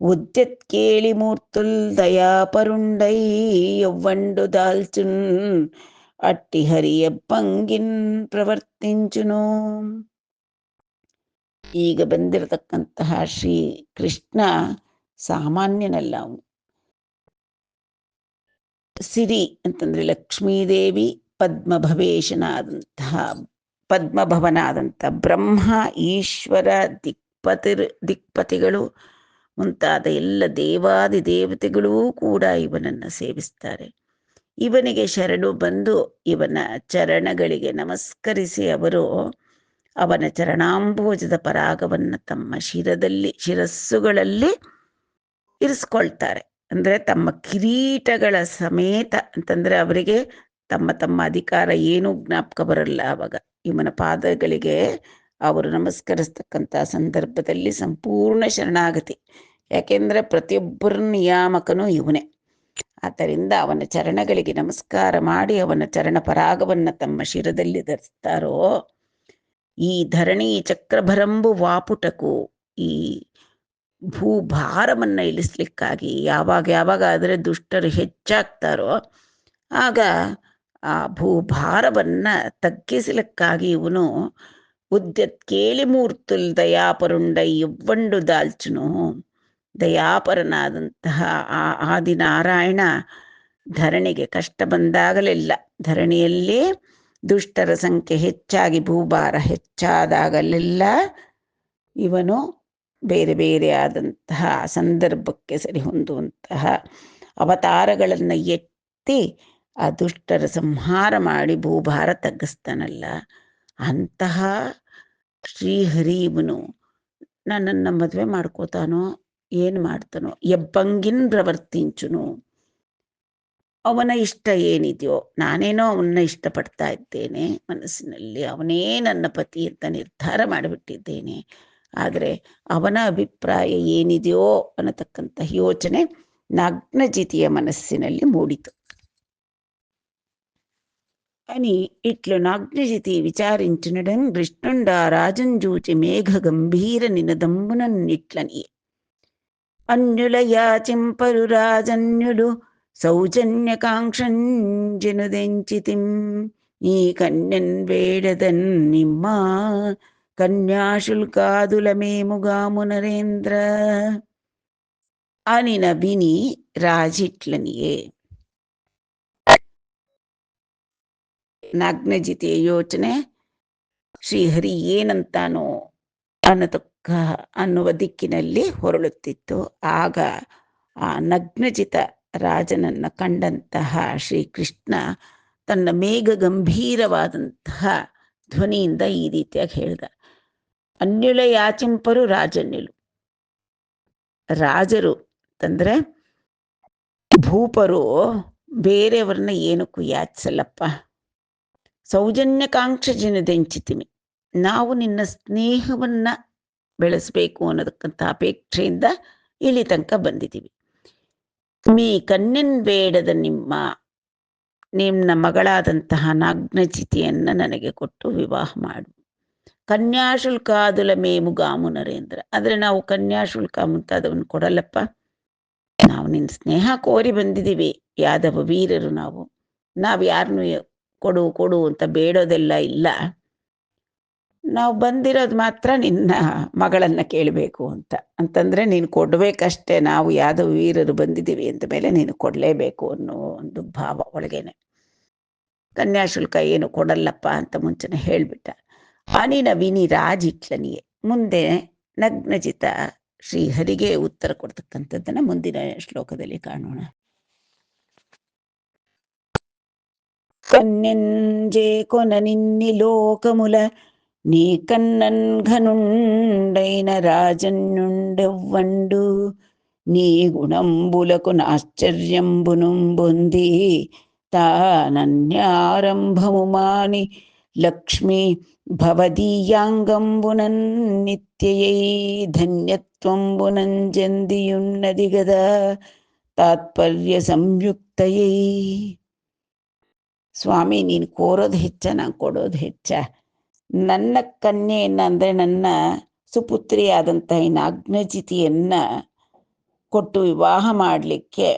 ఉద్యత్ కేళి మూర్తుల్ దయాపరుండై ఎవ్వండు దాల్చున్ అట్టి హరియ పంగిన్ ಪ್ರವರ್ತಿಂಚುನು. ಈಗ ಬಂದಿರತಕ್ಕಂತಹ ಶ್ರೀ ಕೃಷ್ಣ ಸಾಮಾನ್ಯನಲ್ಲ. ಅವನು ಸಿರಿ ಅಂತಂದ್ರೆ ಲಕ್ಷ್ಮೀದೇವಿ ಪದ್ಮಭವನಾದಂಥ ಬ್ರಹ್ಮ, ಈಶ್ವರ, ದಿಕ್ಪತಿಗಳು ಮುಂತಾದ ಎಲ್ಲ ದೇವಾದಿ ದೇವತೆಗಳೂ ಕೂಡ ಇವನನ್ನು ಸೇವಿಸ್ತಾರೆ. ಇವನಿಗೆ ಶರಣು ಬಂದು ಇವನ ಚರಣಗಳಿಗೆ ನಮಸ್ಕರಿಸಿ ಅವರು ಅವನ ಚರಣಾಂಬೋಜದ ಪರಾಗವನ್ನು ತಮ್ಮ ಶಿರಸ್ಸುಗಳಲ್ಲಿ ಇರಿಸ್ಕೊಳ್ತಾರೆ. ಅಂದ್ರೆ ತಮ್ಮ ಕಿರೀಟಗಳ ಸಮೇತ ಅಂತಂದ್ರೆ ಅವರಿಗೆ ತಮ್ಮ ತಮ್ಮ ಅಧಿಕಾರ ಏನೂ ಜ್ಞಾಪಕ ಬರಲ್ಲ. ಅವಾಗ ಇವನ ಪಾದಗಳಿಗೆ ಅವರು ನಮಸ್ಕರಿಸ್ತಕ್ಕಂಥ ಸಂದರ್ಭದಲ್ಲಿ ಸಂಪೂರ್ಣ ಶರಣಾಗತಿ. ಯಾಕೆಂದ್ರೆ ಪ್ರತಿಯೊಬ್ಬರ ನಿಯಾಮಕನೂ ಇವನೇ. ಆದ್ದರಿಂದ ಅವನ ಚರಣಗಳಿಗೆ ನಮಸ್ಕಾರ ಮಾಡಿ ಅವನ ಚರಣ ಪರಾಗವನ್ನು ತಮ್ಮ ಶಿರದಲ್ಲಿ ಧರಿಸ್ತಾರೋ ಈ ಧರಣಿ ಚಕ್ರಭರಂಬು ವಾಪುಟಕು ಈ ಭೂಭಾರವನ್ನು ಇಳಿಸ್ಲಿಕ್ಕಾಗಿ ಯಾವಾಗ ಆದರೆ ದುಷ್ಟರು ಹೆಚ್ಚಾಗ್ತಾರೋ ಆಗ ಆ ಭೂಭಾರವನ್ನು ತಗ್ಗಿಸಲಿಕ್ಕಾಗಿ ಇವನು ಉದ್ಯತ್ ಕೇಳಿ ಮೂರ್ತುಲ್ ದಯಾಪರುಂಡ ಇವ್ವಂಡು ದಾಲ್ಚುನು ದಯಾಪರನಾದಂತಹ ಆ ಆದಿನಾರಾಯಣ ಧರಣಿಗೆ ಕಷ್ಟ ಬಂದಾಗಲೆಲ್ಲ ಧರಣಿಯಲ್ಲಿ ದುಷ್ಟರ ಸಂಖ್ಯೆ ಹೆಚ್ಚಾಗಿ ಭೂಭಾರ ಹೆಚ್ಚಾದಾಗಲೆಲ್ಲ ಇವನು ಬೇರೆ ಬೇರೆ ಆದಂತಹ ಸಂದರ್ಭಕ್ಕೆ ಸರಿ ಹೊಂದುವಂತಹ ಅವತಾರಗಳನ್ನು ಎತ್ತಿ ಆ ದುಷ್ಟರ ಸಂಹಾರ ಮಾಡಿ ಭೂಭಾರ ತಗ್ಗಿಸ್ತಾನಲ್ಲ ಅಂತಹ ಶ್ರೀಹರಿ ಇವನು ನನ್ನನ್ನು ಮದುವೆ ಮಾಡ್ಕೋತಾನೋ ಏನು ಮಾಡ್ತಾನೋ ಎಬ್ಬಂಗಿನ್ ಪ್ರವರ್ತಿಂಚುನು ಅವನ ಇಷ್ಟ ಏನಿದೆಯೋ ನಾನೇನೋ ಅವನ್ನ ಇಷ್ಟಪಡ್ತಾ ಇದ್ದೇನೆ ಮನಸ್ಸಿನಲ್ಲಿ ಅವನೇ ನನ್ನ ಪತಿ ಅಂತ ನಿರ್ಧಾರ ಮಾಡಿಬಿಟ್ಟಿದ್ದೇನೆ ಆದರೆ ಅವನ ಅಭಿಪ್ರಾಯ ಏನಿದೆಯೋ ಅನ್ನತಕ್ಕಂಥ ಯೋಚನೆ ನಗ್ನಜಿತಿಯ ಮನಸ್ಸಿನಲ್ಲಿ ಮೂಡಿತು అని ఇట్లు నాగ్నజితి విచారించినడం కృష్ణుండా రాజంజూచి మేఘ గంభీర నినదంబునన్నిట్లని అన్యుల యాచింపరు రాజన్యులు సౌజన్యకాంక్షంజనుదెంచితిం ఈ కన్యన్ వేడదన్ నిమ్మ కన్యాశుల్కాదులమేముగాము నరేంద్ర అనిన విని ರಾಜಿಟ್ಲನಿಯೇ ನಾಗ್ನಜಿತಿಯ ಯೋಚನೆ ಶ್ರೀಹರಿ ಏನಂತಾನೋ ಅನ್ನುವ ದಿಕ್ಕಿನಲ್ಲಿ ಹೊರಳುತ್ತಿತ್ತು. ಆಗ ಆ ನಗ್ನಜಿತ ರಾಜನನ್ನು ಕಂಡಂತಹ ಶ್ರೀಕೃಷ್ಣ ತನ್ನ ಮೇಘ ಗಂಭೀರವಾದಂತಹ ಧ್ವನಿಯಿಂದ ಈ ರೀತಿಯಾಗಿ ಹೇಳ್ದ, ಅನ್ಯುಲ ಯಾಚಿಂಪರು ರಾಜನ್ಯುಲು. ರಾಜರು ಅಂತಂದ್ರೆ ಭೂಪರು ಬೇರೆಯವ್ರನ್ನ ಏನಕ್ಕೂ ಯಾಚಿಸಲ್ಲಪ್ಪ. ಸೌಜನ್ಯಕಾಂಕ್ಷ ಜನದೆಂಚಿತಿಮಿ, ನಾವು ನಿನ್ನ ಸ್ನೇಹವನ್ನ ಬೆಳೆಸಬೇಕು ಅನ್ನೋದಕ್ಕಂಥ ಅಪೇಕ್ಷೆಯಿಂದ ಇಲ್ಲಿ ತನಕ ಬಂದಿದ್ದೀವಿ. ಮೀ ಕನ್ಯನ್ ಬೇಡದ ನಿಮ್ಮ ಮಗಳಾದಂತಹ ನಾಗ್ನಜಿತಿಯನ್ನ ನನಗೆ ಕೊಟ್ಟು ವಿವಾಹ ಮಾಡು. ಕನ್ಯಾಶುಲ್ಕಾದುಲ ಮೇಮುಗಾಮು ನರೇಂದ್ರ, ಆದರೆ ನಾವು ಕನ್ಯಾಶುಲ್ಕ ಮುಂತಾದವನ್ನು ಕೊಡಲ್ಲಪ್ಪ. ನಾವು ನಿನ್ನ ಸ್ನೇಹ ಕೋರಿ ಬಂದಿದ್ದೀವಿ, ಯಾದವ ವೀರರು ನಾವು ಯಾರನ್ನು ಕೊಡು ಅಂತ ಬೇಡೋದೆಲ್ಲ ಇಲ್ಲ. ನಾವು ಬಂದಿರೋದು ಮಾತ್ರ ನಿನ್ನ ಮಗಳನ್ನ ಕೇಳಬೇಕು ಅಂತಂದ್ರೆ ನೀನು ಕೊಡ್ಬೇಕಷ್ಟೇ. ನಾವು ಯಾದವ ವೀರರು ಬಂದಿದ್ದೀವಿ ಅಂತ ಮೇಲೆ ನೀನು ಕೊಡಲೇಬೇಕು ಅನ್ನೋ ಒಂದು ಭಾವ ಒಳಗೇನೆ. ಕನ್ಯಾಶುಲ್ಕ ಏನು ಕೊಡಲ್ಲಪ್ಪ ಅಂತ ಮುಂಚೆನೆ ಹೇಳ್ಬಿಟ್ಟ. ಅನಿನ ವಿನಿ ರಾಜಿಟ್ಲನಿಯೇ, ಮುಂದೆ ನಗ್ನಜಿತ ಶ್ರೀಹರಿಗೆ ಉತ್ತರ ಕೊಡ್ತಕ್ಕಂಥದ್ದನ್ನ ಮುಂದಿನ ಶ್ಲೋಕದಲ್ಲಿ ಕಾಣೋಣ. కన్నెంజే కొన నిన్ని లోకముల నీ కన్నన్ ఘనుండైన రాజన్యుండెవ్వండు నీ గుణంబులకు నాశ్చర్యంబును బొంది తానన్యారంభము మాని లక్ష్మీ భవదీయాంగంబునన్ నిత్యయై ధన్యత్వంబునన్ జందియున్నది గదా ತಾತ್ಪರ್ಯ ಸಂಯುಕ್ತಯೇ. ಸ್ವಾಮಿ, ನೀನು ಕೋರೋದು ಹೆಚ್ಚ, ನಾನು ಕೊಡೋದು ಹೆಚ್ಚ. ನನ್ನ ಕನ್ಯೆಯನ್ನ ಅಂದರೆ ನನ್ನ ಸುಪುತ್ರಿಯಾದಂತಹ ಈ ನಾಗ್ನಜಿತಿಯನ್ನ ಕೊಟ್ಟು ವಿವಾಹ ಮಾಡಲಿಕ್ಕೆ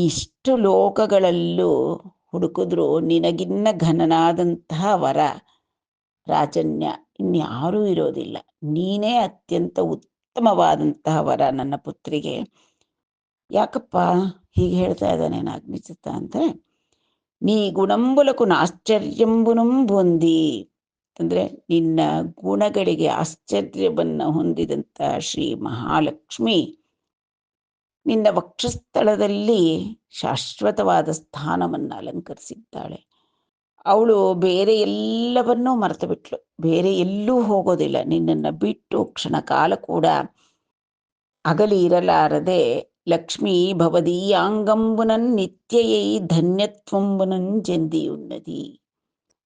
ಇಷ್ಟು ಲೋಕಗಳಲ್ಲೂ ಹುಡುಕಿದ್ರು ನಿನಗಿನ್ನ ಘನನಾದಂತಹ ವರ ರಾಜನ್ಯ ಇನ್ಯಾರೂ ಇರೋದಿಲ್ಲ. ನೀನೇ ಅತ್ಯಂತ ಉತ್ತಮವಾದಂತಹ ವರ ನನ್ನ ಪುತ್ರಿಗೆ. ಯಾಕಪ್ಪ ಹೀಗೆ ಹೇಳ್ತಾ ಇದ್ದಾನೆ ನಾಗ್ನಜಿತ ಅಂದರೆ, ನೀ ಗುಣಂಬುಲಕು ಆಶ್ಚರ್ಯಂಬುನಂ ಹೊಂದಿ, ಅಂದ್ರೆ ನಿನ್ನ ಗುಣಗಳಿಗೆ ಆಶ್ಚರ್ಯವನ್ನ ಹೊಂದಿದಂತ ಶ್ರೀ ಮಹಾಲಕ್ಷ್ಮಿ ನಿನ್ನ ವಕ್ಷಸ್ಥಳದಲ್ಲಿ ಶಾಶ್ವತವಾದ ಸ್ಥಾನವನ್ನು ಅಲಂಕರಿಸಿದ್ದಾಳೆ. ಅವಳು ಬೇರೆ ಎಲ್ಲವನ್ನೂ ಮರೆತು ಬಿಟ್ಲು, ಬೇರೆ ಎಲ್ಲೂ ಹೋಗೋದಿಲ್ಲ. ನಿನ್ನನ್ನು ಬಿಟ್ಟು ಕ್ಷಣ ಕಾಲ ಕೂಡ ಅಗಲಿ ಇರಲಾರದೆ ಲಕ್ಷ್ಮೀ ಭವದೀಯಾಂಗಂಬುನನ್ ನಿತ್ಯಯೈ ಧನ್ಯತ್ವಂಬುನನ್ ಜಂದಿಯುನ್ನದಿ.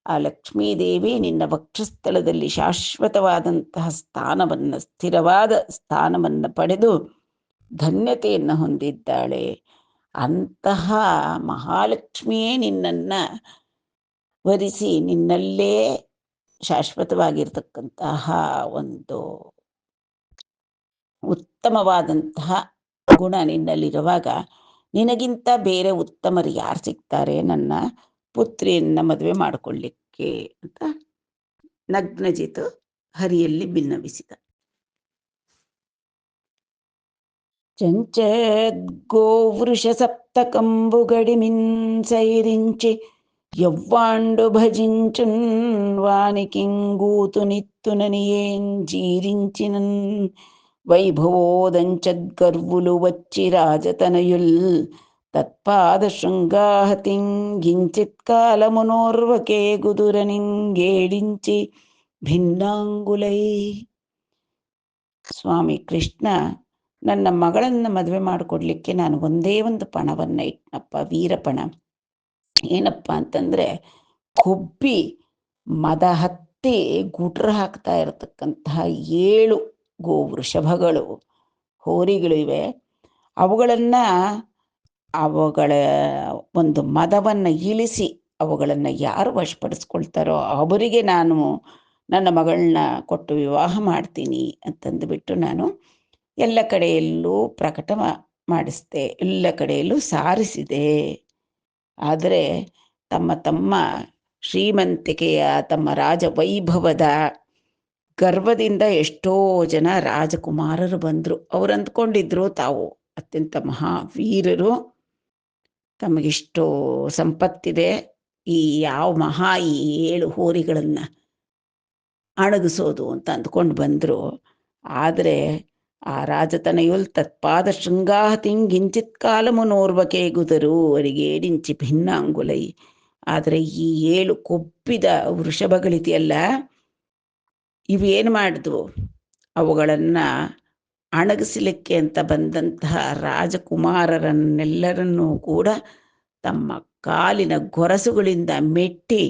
ಆ ಲಕ್ಷ್ಮೀದೇವಿ ನಿನ್ನ ವಕ್ಷಸ್ಥಳದಲ್ಲಿ ಶಾಶ್ವತವಾದಂತಹ ಸ್ಥಾನವನ್ನು, ಸ್ಥಿರವಾದ ಸ್ಥಾನವನ್ನು ಪಡೆದು ಧನ್ಯತೆಯನ್ನು ಹೊಂದಿದ್ದಾಳೆ. ಅಂತಹ ಮಹಾಲಕ್ಷ್ಮಿಯೇ ನಿನ್ನನ್ನು ವರಿಸಿ ನಿನ್ನಲ್ಲೇ ಶಾಶ್ವತವಾಗಿರ್ತಕ್ಕಂತಹ ಒಂದು ಉತ್ತಮವಾದಂತಹ ಗುಣ ನಿನ್ನಲ್ಲಿರುವಾಗ ನಿನಗಿಂತ ಬೇರೆ ಉತ್ತಮರು ಯಾರು ಸಿಗ್ತಾರೆ ನನ್ನ ಪುತ್ರಿಯನ್ನ ಮದುವೆ ಮಾಡಿಕೊಳ್ಳಿಕ್ಕೆ ಅಂತ ನಗ್ನಜಿತು ಹರಿಯಲ್ಲಿ ಭಿನ್ನವಿಸಿದ. చెంచెద్గోవృష సప్తకంబుగడిమిన్ సైరించి ఎవ్వాండు భజించున్ వానికింగూతు నిత్తునని ఏం జీరించినన్ వైభవోదంచద్గర్వులు వచ్చి రాజతనయుల్ తత్పాద శృంగాహతింగించిత్ కాలమునోర్వకే గుదురనింగేడించి ಭಿನ್ನಾಂಗುಲೈ. ಸ್ವಾಮಿ ಕೃಷ್ಣ ನನ್ನ ಮಗಳನ್ನು ಮದುವೆ ಮಾಡಿಕೊಡ್ಲಿಕ್ಕೆ ನಾನು ಒಂದೇ ಒಂದು ಪಣವನ್ನು ಇಟ್ಟನಪ್ಪ, ವೀರಪಣ. ಏನಪ್ಪ ಅಂತಂದರೆ, ಕೊಬ್ಬಿ ಮದ ಹತ್ತಿ ಗುಟ್ರ ಹಾಕ್ತಾ ಇರತಕ್ಕಂತಹ 7 ಗೋವೃಷಭಗಳು, ಹೋರಿಗಳು ಇವೆ. ಅವುಗಳ ಒಂದು ಮದವನ್ನು ಇಳಿಸಿ ಅವುಗಳನ್ನು ಯಾರು ವಶಪಡಿಸ್ಕೊಳ್ತಾರೋ ಅವರಿಗೆ ನಾನು ನನ್ನ ಮಗಳನ್ನ ಕೊಟ್ಟು ವಿವಾಹ ಮಾಡ್ತೀನಿ ಅಂತಂದುಬಿಟ್ಟು ನಾನು ಎಲ್ಲ ಕಡೆಯಲ್ಲೂ ಪ್ರಕಟ ಮಾಡಿಸಿದೆ, ಎಲ್ಲ ಕಡೆಯಲ್ಲೂ ಸಾರಿಸಿದೆ. ಆದರೆ ತಮ್ಮ ಶ್ರೀಮಂತಿಕೆಯ, ತಮ್ಮ ರಾಜ ವೈಭವದ ಗರ್ವದಿಂದ ಎಷ್ಟೋ ಜನ ರಾಜಕುಮಾರರು ಬಂದರು. ಅವರು ಅಂದ್ಕೊಂಡಿದ್ರು ತಾವು ಅತ್ಯಂತ ಮಹಾವೀರರು, ತಮಗಿಷ್ಟೋ ಸಂಪತ್ತಿದೆ, ಈ 7 ಹೋರಿಗಳನ್ನು ಅಣಗಿಸೋದು ಅಂತ ಅಂದ್ಕೊಂಡು ಬಂದರು. ಆದರೆ ಆ ರಾಜತನಯುಲ್ ತತ್ಪಾದ ಶೃಂಗಾಹತಿಂಗಿಂಚಿತ್ ಕಾಲಮುನೋರ್ವಕೆ ಗುದರು ಅವರಿಗೆ ಏಡಿಂಚಿ ಭಿನ್ನಾಂಗುಲೈ. ಆದರೆ ಈ 7 ಕೊಬ್ಬಿದ ವೃಷಭಗಳಿದೆಯಲ್ಲ, ಇವೇನು ಮಾಡಿದ್ವು, ಅವುಗಳನ್ನು ಅಣಗಿಸಲಿಕ್ಕೆ ಅಂತ ಬಂದಂತಹ ರಾಜಕುಮಾರರನ್ನೆಲ್ಲರನ್ನೂ ಕೂಡ ತಮ್ಮ ಕಾಲಿನ ಗೊರಸುಗಳಿಂದ ಮೆಟ್ಟಿ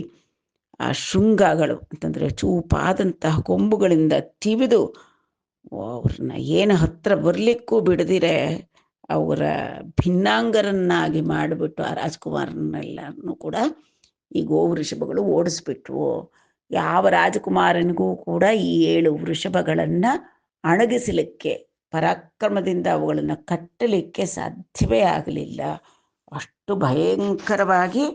ಆ ಶೃಂಗಗಳು ಅಂತಂದರೆ ಚೂಪಾದಂತಹ ಕೊಂಬುಗಳಿಂದ ತಿವಿದು ಅವ್ರನ್ನ ಏನು ಹತ್ರ ಬರಲಿಕ್ಕೂ ಬಿಡದಿರೆ ಅವರ ಭಿನ್ನಾಂಗರನ್ನಾಗಿ ಮಾಡಿಬಿಟ್ಟು ಆ ರಾಜಕುಮಾರನ್ನೆಲ್ಲರನ್ನೂ ಕೂಡ ಈ ಗೋವೃಷಭಗಳು ಓಡಿಸ್ಬಿಟ್ವು. ಯಾವ ರಾಜಕುಮಾರನಿಗೂ ಕೂಡ ಈ 7 ವೃಷಭಗಳನ್ನು ಅಣಗಿಸಲಿಕ್ಕೆ, ಪರಾಕ್ರಮದಿಂದ ಅವುಗಳನ್ನು ಕಟ್ಟಲಿಕ್ಕೆ ಸಾಧ್ಯವೇ ಆಗಲಿಲ್ಲ. ಅಷ್ಟು ಭಯಂಕರವಾಗಿ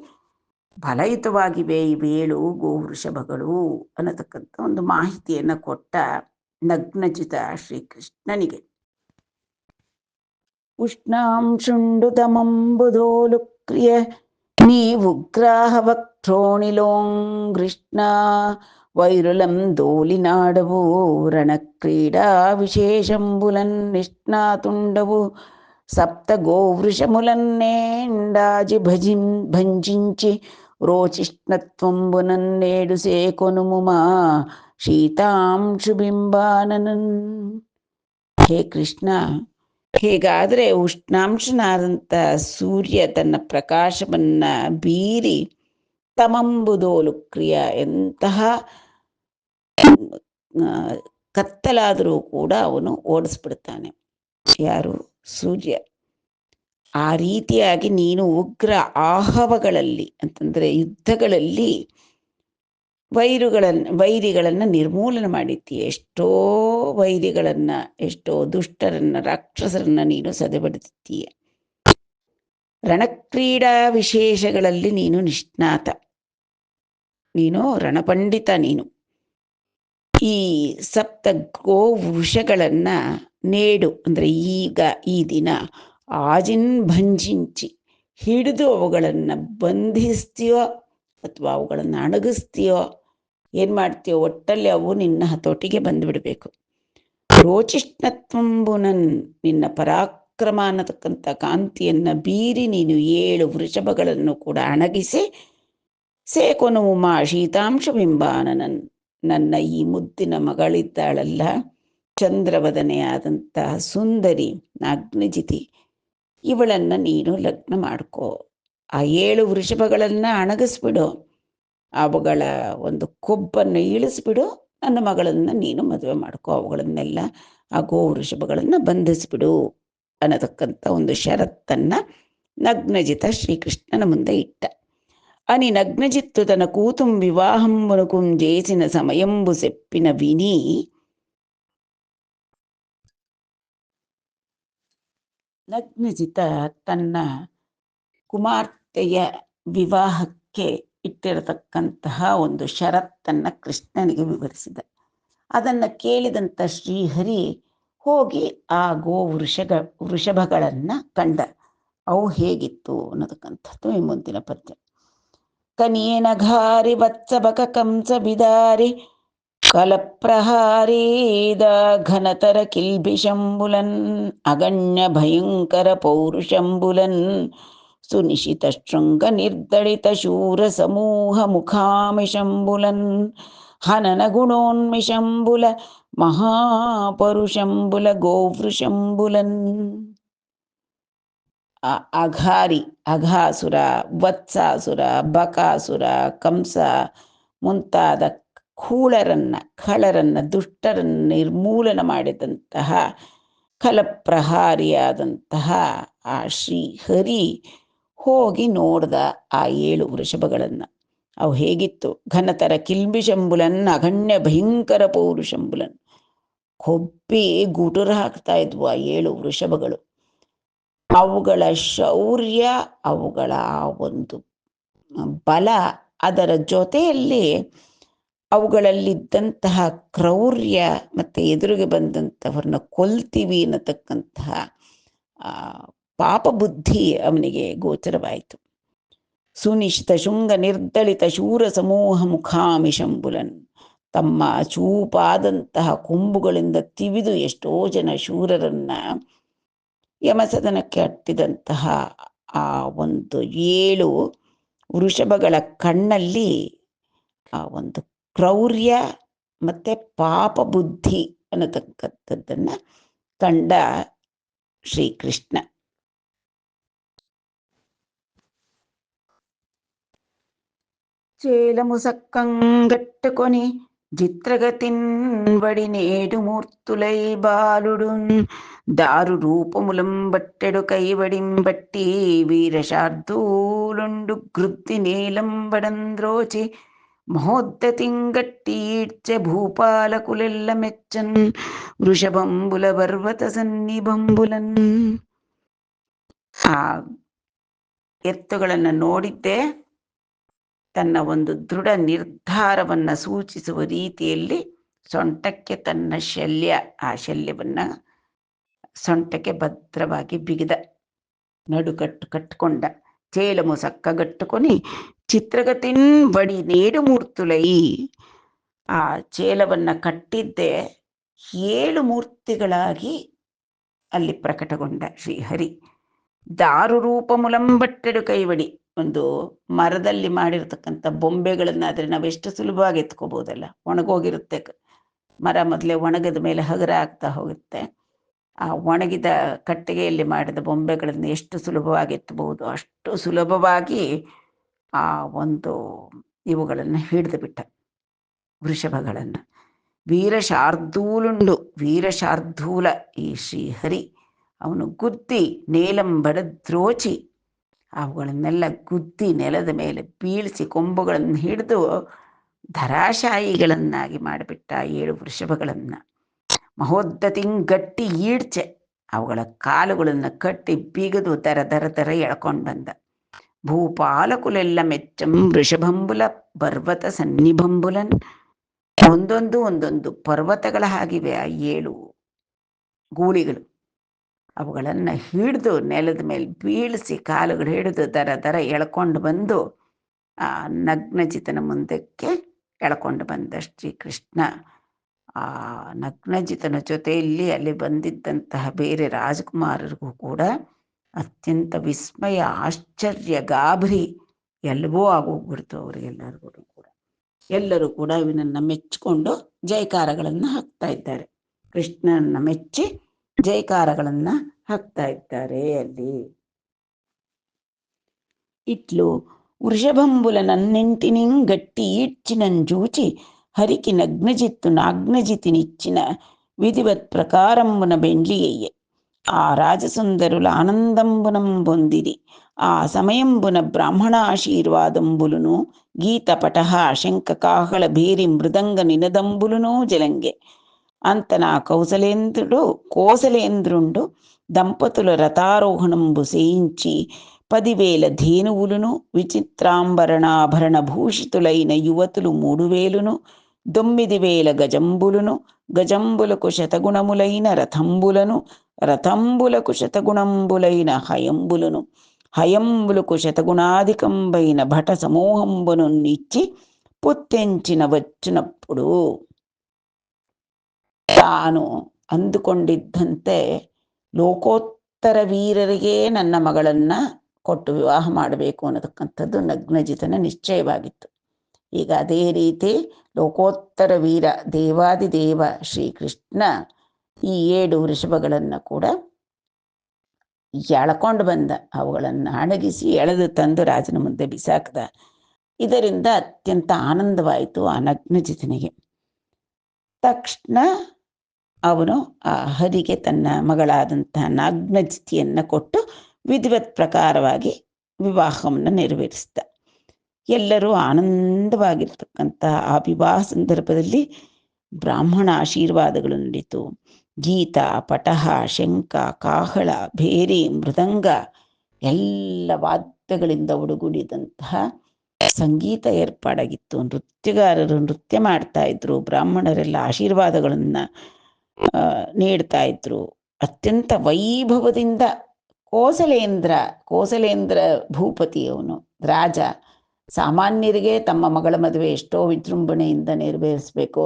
ಫಲಯುತವಾಗಿವೆ ಈ 7 ಗೋವೃಷಭಗಳು ಅನ್ನತಕ್ಕಂಥ ಒಂದು ಮಾಹಿತಿಯನ್ನು ಕೊಟ್ಟ ನಗ್ನಜಿತ ಶ್ರೀಕೃಷ್ಣನಿಗೆ. ಉಷ್ಣಾಂಶುಂಡುತಮಂಬುಧೋಲುಕ್ರಿಯ ನೀವುಗ್ರಾಹ ವಕ್ತ್ರೋಣಿಲೋಂಗೃಷ್ಣ ವೈರುಲಂ ದೋಲಿನಾಡವು ರಣಕ್ರೀಡಾ ವಿಶೇಷಂಬುಲನ್ ನಿಷ್ಣಾತುಂಡವು ಸಪ್ತ ಗೋವೃಷములన్నేండాజి భంజించి ರೋಚಿಷ್ಣತ್ವಂಬುನನ್ನೇಡು ಸೇಕೊನುಮುಮಾ ಶೀತಾಂಶುಬಿಂಬಾನನನ್. ಹೇ ಕೃಷ್ಣ, ಹೇಗಾದರೆ ಉಷ್ಣಾಂಶನಾದಂಥ ಸೂರ್ಯ ತನ್ನ ಪ್ರಕಾಶವನ್ನು ಬೀರಿ ತಮಂಬುದೋಲು ಕ್ರಿಯ, ಎಂತಹ ಕತ್ತಲಾದರೂ ಕೂಡ ಅವನು ಓಡಿಸ್ಬಿಡ್ತಾನೆ. ಯಾರು? ಸೂರ್ಯ. ಆ ರೀತಿಯಾಗಿ ನೀನು ಉಗ್ರ ಆಹವಗಳಲ್ಲಿ ಅಂತಂದರೆ ಯುದ್ಧಗಳಲ್ಲಿ ವೈರಿಗಳನ್ನು ನಿರ್ಮೂಲನೆ ಮಾಡಿದ್ದೀಯ. ಎಷ್ಟೋ ವೈರಿಗಳನ್ನು, ಎಷ್ಟೋ ದುಷ್ಟರನ್ನು, ರಾಕ್ಷಸರನ್ನು ನೀನು ಸದೆಬಡಿದ್ದೀಯ. ರಣಕ್ರೀಡಾ ವಿಶೇಷಗಳಲ್ಲಿ ನೀನು ನಿಷ್ಣಾತ, ನೀನು ರಣಪಂಡಿತ. ನೀನು ಈ ಸಪ್ತ ಗೋವೃಷಗಳನ್ನು ನೇಡು ಅಂದರೆ ಈಗ ಈ ದಿನ ಆಜಿನ್ ಭಂಜಿಂಚಿ ಹಿಡಿದು ಅವುಗಳನ್ನು ಬಂಧಿಸ್ತೀಯೋ ಅಥವಾ ಅವುಗಳನ್ನು ಅಣಗಿಸ್ತೀಯೋ, ಏನು ಮಾಡ್ತೀಯೋ, ಒಟ್ಟಲ್ಲಿ ಅವು ನಿನ್ನ ಹತೋಟಿಗೆ ಬಂದುಬಿಡಬೇಕು. ರೋಚಿಷ್ಣತ್ವಂಬುನನ್, ನಿನ್ನ ಪರಾಕ್ರಮ ಅನ್ನತಕ್ಕಂಥ ಕಾಂತಿಯನ್ನು ಬೀರಿ ನೀನು 7 ವೃಷಭಗಳನ್ನು ಕೂಡ ಅಣಗಿಸಿ ಸೇಕೊನು ಉಮಾ ಶೀತಾಂಶ ಬಿಂಬಾನನನ್, ನನ್ನ ಈ ಮುದ್ದಿನ ಮಗಳಿದ್ದಾಳಲ್ಲ, ಚಂದ್ರವದನೆಯಾದಂತಹ ಸುಂದರಿ ನಾಗ್ನಜಿತಿ, ಇವಳನ್ನು ನೀನು ಲಗ್ನ ಮಾಡ್ಕೋ. ಆ 7 ವೃಷಭಗಳನ್ನು ಅಣಗಿಸ್ಬಿಡು, ಅವುಗಳ ಒಂದು ಕೊಬ್ಬನ್ನು ಇಳಿಸ್ಬಿಡು, ನನ್ನ ಮಗಳನ್ನು ನೀನು ಮದುವೆ ಮಾಡ್ಕೋ, ಅವುಗಳನ್ನೆಲ್ಲ ಆ ಗೋವೃಷಭಗಳನ್ನು ಬಂಧಿಸ್ಬಿಡು ಅನ್ನತಕ್ಕಂಥ ಒಂದು ಷರತ್ತನ್ನು ನಗ್ನಜಿತ ಶ್ರೀಕೃಷ್ಣನ ಮುಂದೆ ಇಟ್ಟ. అని నగ్నజిత్తు తన కూతుం వివాహంబునకుం చేసిన సమయంబు చెప్పిన విని ನಗ್ನಜಿತ ತನ್ನ ಕುಮಾರ್ತೆಯ ವಿವಾಹಕ್ಕೆ ಇಟ್ಟಿರತಕ್ಕಂತಹ ಒಂದು ಷರತ್ತನ್ನು ಕೃಷ್ಣನಿಗೆ ವಿವರಿಸಿದ. ಅದನ್ನು ಕೇಳಿದಂಥ ಶ್ರೀಹರಿ ಹೋಗಿ ಆ ವೃಷಭಗಳನ್ನು ಕಂಡ. ಅವು ಹೇಗಿತ್ತು ಅನ್ನತಕ್ಕಂಥದ್ದು ಈ ಮುಂದಿನ ಪದ್ಯ. ಕನಿಯನ ಘಾರಿ ವತ್ಸಬಕ ಕಂಸ ಬಿದಾರಿ ಕಲಪ್ರಹಾರೀದ ಘನತರ ಕಿಲ್ಬಿಷಂಬುಲನ್ ಅಗಣ್ಯ ಭಯಂಕರ ಪೌರುಷಂಬುಲನ್ ಸುನಿಶಿತ ಶೃಂಗ ನಿರ್ದಳಿತ ಶೂರ ಸಮೂಹ ಮುಖಾಮಿಷಂಬುಲನ್ ಹನನ ಗುಣೋನ್ಮಿಷಂಬುಲ ಮಹಾಪರುಷಂಬುಲ ಗೋವೃಷಂಬುಲನ್. ಅಘಾರಿ, ಅಘಾಸುರ, ವತ್ಸಾಸುರ, ಬಕಾಸುರ, ಕಂಸ ಮುಂತಾದ ಖಳರನ್ನ ದುಷ್ಟರನ್ನು ನಿರ್ಮೂಲನ ಮಾಡಿದಂತಹ ಕಲಪ್ರಹಾರಿಯಾದಂತಹ ಆ ಶ್ರೀಹರಿ ಹೋಗಿ ನೋಡ್ದ ಆ 7 ವೃಷಭಗಳನ್ನು. ಅವು ಹೇಗಿತ್ತು? ಘನತರ ಕಿಲ್ಬಿಷಂಬುಲನ್ ಅಗಣ್ಯ ಭಯಂಕರ ಪೌರುಷಂಬುಲನ್. ಕೊಬ್ಬಿ ಗುಟುರು ಹಾಕ್ತಾ ಇದ್ವು ಆ 7 ವೃಷಭಗಳು. ಅವುಗಳ ಶೌರ್ಯ, ಅವುಗಳ ಒಂದು ಬಲ, ಅದರ ಜೊತೆಯಲ್ಲಿ ಅವುಗಳಲ್ಲಿದ್ದಂತಹ ಕ್ರೌರ್ಯ ಮತ್ತು ಎದುರಿಗೆ ಬಂದಂಥವ್ರನ್ನ ಕೊಲ್ತೀವಿ ಅನ್ನತಕ್ಕಂತಹ ಪಾಪ ಬುದ್ಧಿ ಅವನಿಗೆ ಗೋಚರವಾಯಿತು. ಸುನಿಶ್ಚಿತ ಶೃಂಗ ನಿರ್ದಳಿತ ಶೂರ ಸಮೂಹ ಮುಖಾಮಿಷಂಬುಲನ್. ತಮ್ಮ ಚೂಪಾದಂತಹ ಕೊಂಬುಗಳಿಂದ ತಿವಿದು ಎಷ್ಟೋ ಜನ ಶೂರರನ್ನ ಯಮಸದನಕ್ಕೆ ಅಟ್ಟಿದಂತಹ ಆ ಒಂದು 7 ವೃಷಭಗಳ ಕಣ್ಣಲ್ಲಿ ಆ ಒಂದು ಕ್ರೌರ್ಯ ಮತ್ತು ಪಾಪ ಬುದ್ಧಿ ಅನ್ನತಕ್ಕಂಥದ್ದನ್ನು ಕಂಡ ಶ್ರೀಕೃಷ್ಣ. చేలముసక్కంగట్టుకొని చిత్రగతిన్ వడి నేడు మూర్తులై బాలుడున్ దారు రూపములం బట్టెడు కైవడిం బట్టి వీరశార్దూలుండు గృద్ది నేలంబడంద్రోచి మహోద్దతింగట్టి ఈడ్చె భూపాలకులెల్ల మెచ్చన్ వృషభంబుల పర్వత ಸನ್ನಿಭಂಬುಲನ್. ಆ ಎತ್ತುಗಳನ್ನು ನೋಡಿದ್ದೆ ತನ್ನ ಒಂದು ದೃಢ ನಿರ್ಧಾರವನ್ನು ಸೂಚಿಸುವ ರೀತಿಯಲ್ಲಿ ಸೊಂಟಕ್ಕೆ ತನ್ನ ಶಲ್ಯ, ಆ ಶಲ್ಯವನ್ನು ಸೊಂಟಕ್ಕೆ ಭದ್ರವಾಗಿ ಬಿಗಿದ, ನಡುಕಟ್ಟು ಕಟ್ಟಿಕೊಂಡ. ಚೇಲಮು ಸಕ್ಕಗಟ್ಟುకొని ಚಿತ್ರಗತಿನ್ ಬಡಿ ನೇಡು ಮೂರ್ತುಲೈ. ಆ ಚೇಲವನ್ನು ಕಟ್ಟಿದ್ದೆ 7 ಮೂರ್ತಿಗಳಾಗಿ ಅಲ್ಲಿ ಪ್ರಕಟಗೊಂಡ ಶ್ರೀಹರಿ. ದಾರು ರೂಪ ಮುಲಂಬಟ್ಟೆಡು ಕೈವಡಿ. ಒಂದು ಮರದಲ್ಲಿ ಮಾಡಿರ್ತಕ್ಕಂಥ ಬೊಂಬೆಗಳನ್ನಾದರೆ ನಾವೆಷ್ಟು ಸುಲಭವಾಗಿ ಎತ್ಕೋಬೋದಲ್ಲ. ಒಣಗೋಗಿರುತ್ತೆ ಮರ, ಮೊದಲೇ ಒಣಗದ ಮೇಲೆ ಹಗುರ ಆಗ್ತಾ ಹೋಗುತ್ತೆ. ಆ ಒಣಗಿದ ಕಟ್ಟಿಗೆಯಲ್ಲಿ ಮಾಡಿದ ಬೊಂಬೆಗಳನ್ನು ಎಷ್ಟು ಸುಲಭವಾಗಿ ಎತ್ತಬಹುದು, ಅಷ್ಟು ಸುಲಭವಾಗಿ ಆ ಒಂದು ಇವುಗಳನ್ನು ಹಿಡಿದು ಬಿಟ್ಟ, ವೃಷಭಗಳನ್ನು. ವೀರಶಾರ್ದೂಲುಂಡು, ವೀರಶಾರ್ದೂಲ ಈ ಶ್ರೀಹರಿ. ಅವನು ಗುದ್ದಿ ನೇಲಂಬಡದ್ರೋಚಿ, ಅವುಗಳನ್ನೆಲ್ಲ ಗುದ್ದಿ ನೆಲದ ಮೇಲೆ ಬೀಳಿಸಿ ಕೊಂಬುಗಳನ್ನು ಹಿಡಿದು ಧರಾಶಾಯಿಗಳನ್ನಾಗಿ ಮಾಡಿಬಿಟ್ಟ 7 ವೃಷಭಗಳನ್ನು. ಮಹೋದ್ದತಿಂಗಟ್ಟಿ ಈಡ್ಚೆ, ಅವುಗಳ ಕಾಲುಗಳನ್ನು ಕಟ್ಟಿ ಬಿಗಿದು ದರ ದರ ದರ ಎಳ್ಕೊಂಡು ಬಂದ. ಭೂಪಾಲಕುಲೆಲ್ಲ ಮೆಚ್ಚಂ ವೃಷಭಂಬುಲ ಪರ್ವತ ಸನ್ನಿಭಂಬುಲನ್. ಒಂದೊಂದು ಪರ್ವತಗಳ ಹಾಗಿವೆ ಆ 7 ಗೂಳಿಗಳು. ಅವುಗಳನ್ನು ಹಿಡಿದು ನೆಲದ ಮೇಲೆ ಬೀಳಿಸಿ ಕಾಲುಗಳು ಹಿಡಿದು ದರ ದರ ಎಳ್ಕೊಂಡು ಬಂದು ಆ ನಗ್ನಜಿತನ ಮುಂದಕ್ಕೆ ಎಳ್ಕೊಂಡು ಬಂದ ಶ್ರೀಕೃಷ್ಣ. ಆ ನಗ್ನಜಿತನ ಜೊತೆಯಲ್ಲಿ ಅಲ್ಲಿ ಬಂದಿದ್ದಂತಹ ಬೇರೆ ರಾಜಕುಮಾರರಿಗೂ ಕೂಡ ಅತ್ಯಂತ ವಿಸ್ಮಯ, ಆಶ್ಚರ್ಯ, ಗಾಬರಿ ಎಲ್ಲವೂ ಆಗೋಗ್ಬಿಡ್ತು ಅವರಿಗೆಲ್ಲರಿಗೂ ಕೂಡ. ಎಲ್ಲರೂ ಕೂಡ ಇವನನ್ನು ಮೆಚ್ಚಿಕೊಂಡು ಜಯಕಾರಗಳನ್ನು ಹಾಕ್ತಾ ಇದ್ದಾರೆ. ಕೃಷ್ಣನನ್ನ ಮೆಚ್ಚಿ ಜಯಕಾರಗಳನ್ನು ಹಾಕ್ತಾ ಇದ್ದಾರೆ ಅಲ್ಲಿ. ಇಟ್ಲು ವೃಷಭಂಬುಲ ನನ್ನೆಂಟಿನಿಂ ಗಟ್ಟಿ ಈಡ್ಚಿನಂಜೂಚಿ ಹరికి నగ్నజిత్తు నాగ్నజితినిచ్చిన విధివత్ ప్రకారంబున బెండ్లియ్యె. ఆ రాజసుందరుల ఆనందంబునం పొందిరి. ఆ సమయంబున బ్రాహ్మణాశీర్వాదంబులును గీత పటహ శంఖ కాహళ భేరి మృదంగ నినదంబులును జలంగే. అంతనా కోసలేంద్రుండు దంపతుల రథారోహణంబు చేయించి 10,000 ధేనువులును విచిత్రాంబరణాభరణ భూషితులైన యువతులు 3,000ను 9,000 గజంబులును గజంబులకు శతగుణములైన రథంబులను రథంబులకు శతగుణంబులైన హయంబులను హయంబులకు శతగుణాధికంబైన భట సమూహంబును నిచ్చి పొత్తెంచిన వచ్చినప్పుడు ತಾನು ಅಂದುಕೊಂಡಿದ್ದಂತೆ ಲೋಕೋತ್ತರ ವೀರರಿಗೆ ನನ್ನ ಮಗಳನ್ನ ಕೊಟ್ಟು ವಿವಾಹ ಮಾಡಬೇಕು ಅನ್ನತಕ್ಕಂಥದ್ದು ನಗ್ನಜಿತನ ನಿಶ್ಚಯವಾಗಿತ್ತು. ಈಗ ಅದೇ ರೀತಿ ಲೋಕೋತ್ತರ ವೀರ ದೇವಾದಿದೇವ ಶ್ರೀಕೃಷ್ಣ ಈ 7 ವೃಷಭಗಳನ್ನು ಕೂಡ ಎಳ್ಕೊಂಡು ಬಂದ. ಅವುಗಳನ್ನು ಅಣಗಿಸಿ ಎಳೆದು ತಂದು ರಾಜನ ಮುಂದೆ ಬಿಸಾಕ್ದ. ಇದರಿಂದ ಅತ್ಯಂತ ಆನಂದವಾಯಿತು ಆ ನಗ್ನಜಿತನಿಗೆ. ತಕ್ಷಣ ಅವನು ಆ ಹರಿಗೆ ತನ್ನ ಮಗಳಾದಂತಹ ನಾಗ್ನಜಿತಿಯನ್ನು ಕೊಟ್ಟು ವಿಧಿವತ್ ಪ್ರಕಾರವಾಗಿ ವಿವಾಹವನ್ನು ನೆರವೇರಿಸಿದ. ಎಲ್ಲರೂ ಆನಂದವಾಗಿರ್ತಕ್ಕಂಥ ಆ ವಿವಾಹ ಸಂದರ್ಭದಲ್ಲಿ ಬ್ರಾಹ್ಮಣ ಆಶೀರ್ವಾದಗಳು ನಡೀತು. ಗೀತ ಪಟಹ ಶಂಖ ಕಾಹಳ ಭೇರಿ ಮೃದಂಗ ಎಲ್ಲ ವಾದ್ಯಗಳಿಂದ ಒಡಗೂಡಿದಂತಹ ಸಂಗೀತ ಏರ್ಪಾಡಾಗಿತ್ತು. ನೃತ್ಯಗಾರರು ನೃತ್ಯ ಮಾಡ್ತಾ ಇದ್ರು. ಬ್ರಾಹ್ಮಣರೆಲ್ಲ ಆಶೀರ್ವಾದಗಳನ್ನು ನೀಡ್ತಾ ಇದ್ರು. ಅತ್ಯಂತ ವೈಭವದಿಂದ ಕೋಸಲೇಂದ್ರ ಭೂಪತಿಯವನು ರಾಜ. ಸಾಮಾನ್ಯರಿಗೆ ತಮ್ಮ ಮಗಳ ಮದುವೆ ಎಷ್ಟೋ ವಿಜೃಂಭಣೆಯಿಂದ ನೆರವೇರಿಸಬೇಕು.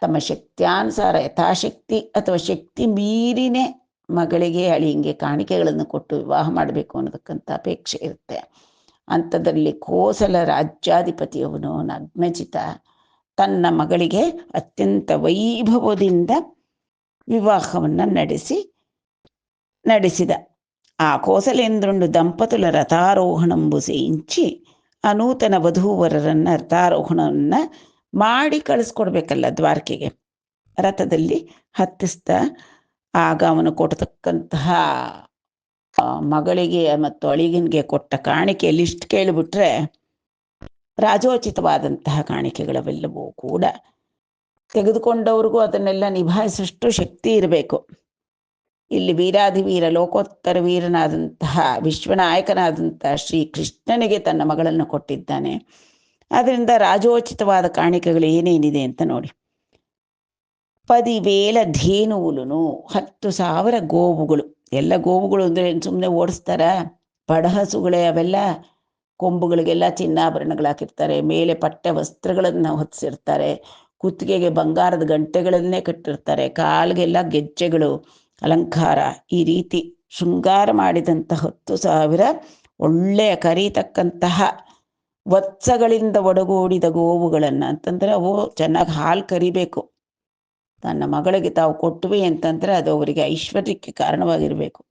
ತಮ್ಮ ಶಕ್ತ್ಯಾನುಸಾರ ಯಥಾಶಕ್ತಿ ಅಥವಾ ಶಕ್ತಿ ಮೀರಿನೇ ಮಗಳಿಗೆ ಅಳಿಯಂಗೆ ಕಾಣಿಕೆಗಳನ್ನು ಕೊಟ್ಟು ವಿವಾಹ ಮಾಡಬೇಕು ಅನ್ನೋದಕ್ಕಂಥ ಅಪೇಕ್ಷೆ ಇರುತ್ತೆ. ಅಂಥದ್ರಲ್ಲಿ ಕೋಸಲ ರಾಜ್ಯಾಧಿಪತಿಯವನು ನಗ್ನಜಿತ ತನ್ನ ಮಗಳಿಗೆ ಅತ್ಯಂತ ವೈಭವದಿಂದ ವಿವಾಹವನ್ನು ನಡೆಸಿದ. ఆ కోసలేంద్రుండు దంపతుల రథారోహణంబు చేయించి ಆ ನೂತನ ವಧೂವರರನ್ನ ರಥಾರೋಹಣವನ್ನ ಮಾಡಿ ಕಳಿಸ್ಕೊಡ್ಬೇಕಲ್ಲ ದ್ವಾರಕೆಗೆ. ರಥದಲ್ಲಿ ಹತ್ತಿಸ್ತಾ ಆಗ ಅವನು ಕೊಡ್ತಕ್ಕಂತಹ ಮಗಳಿಗೆ ಮತ್ತು ಅಳಿಗನಿಗೆ ಕೊಟ್ಟ ಕಾಣಿಕೆ ಲಿಸ್ಟ್ ಕೇಳಿಬಿಟ್ರೆ ರಾಜೋಚಿತವಾದಂತಹ ಕಾಣಿಕೆಗಳವೆಲ್ಲವೂ ಕೂಡ ತೆಗೆದುಕೊಂಡವ್ರಿಗೂ ಅದನ್ನೆಲ್ಲ ನಿಭಾಯಿಸಷ್ಟು ಶಕ್ತಿ ಇರಬೇಕು. ಇಲ್ಲಿ ವೀರಾಧಿವೀರ ಲೋಕೋತ್ತರ ವೀರನಾದಂತಹ ವಿಶ್ವನಾಯಕನಾದಂತಹ ಶ್ರೀಕೃಷ್ಣನಿಗೆ ತನ್ನ ಮಗಳನ್ನು ಕೊಟ್ಟಿದ್ದಾನೆ. ಅದರಿಂದ ರಾಜೋಚಿತವಾದ ಕಾಣಿಕೆಗಳು ಏನೇನಿದೆ ಅಂತ ನೋಡಿ. 10,000 ಧೇನುವುಲು 10,000 ಗೋವುಗಳು. ಎಲ್ಲ ಗೋವುಗಳು ಅಂದರೆ ಸುಮ್ಮನೆ ಓಡಿಸ್ತಾರ? ಬಡಹಸುಗಳೇ ಅವೆಲ್ಲ. ಕೊಂಬುಗಳಿಗೆಲ್ಲ ಚಿನ್ನಾಭರಣಗಳು ಹಾಕಿರ್ತಾರೆ, ಮೇಲೆ ಪಟ್ಟೆ ವಸ್ತ್ರಗಳನ್ನು ಹೊತ್ತಿಸಿರ್ತಾರೆ, ಕುತ್ತಿಗೆಗೆ ಬಂಗಾರದ ಗಂಟೆಗಳನ್ನೇ ಕಟ್ಟಿರ್ತಾರೆ, ಕಾಲಿಗೆಲ್ಲ ಗೆಜ್ಜೆಗಳು ಅಲಂಕಾರ. ಈ ರೀತಿ ಶೃಂಗಾರ ಮಾಡಿದಂತಹ 10,000 ಒಳ್ಳೆಯ ಕರೀತಕ್ಕಂತಹ ವತ್ಸಗಳಿಂದ ಒಡಗೂಡಿದ ಗೋವುಗಳನ್ನು, ಅಂತಂದರೆ ಅವು ಚೆನ್ನಾಗಿ ಹಾಲು ಕರಿಬೇಕು. ತನ್ನ ಮಗಳಿಗೆ ತಾವು ಕೊಟ್ಟುವೆ ಅಂತಂದರೆ ಅದು ಅವರಿಗೆ ಐಶ್ವರ್ಯಕ್ಕೆ ಕಾರಣವಾಗಿರಬೇಕು.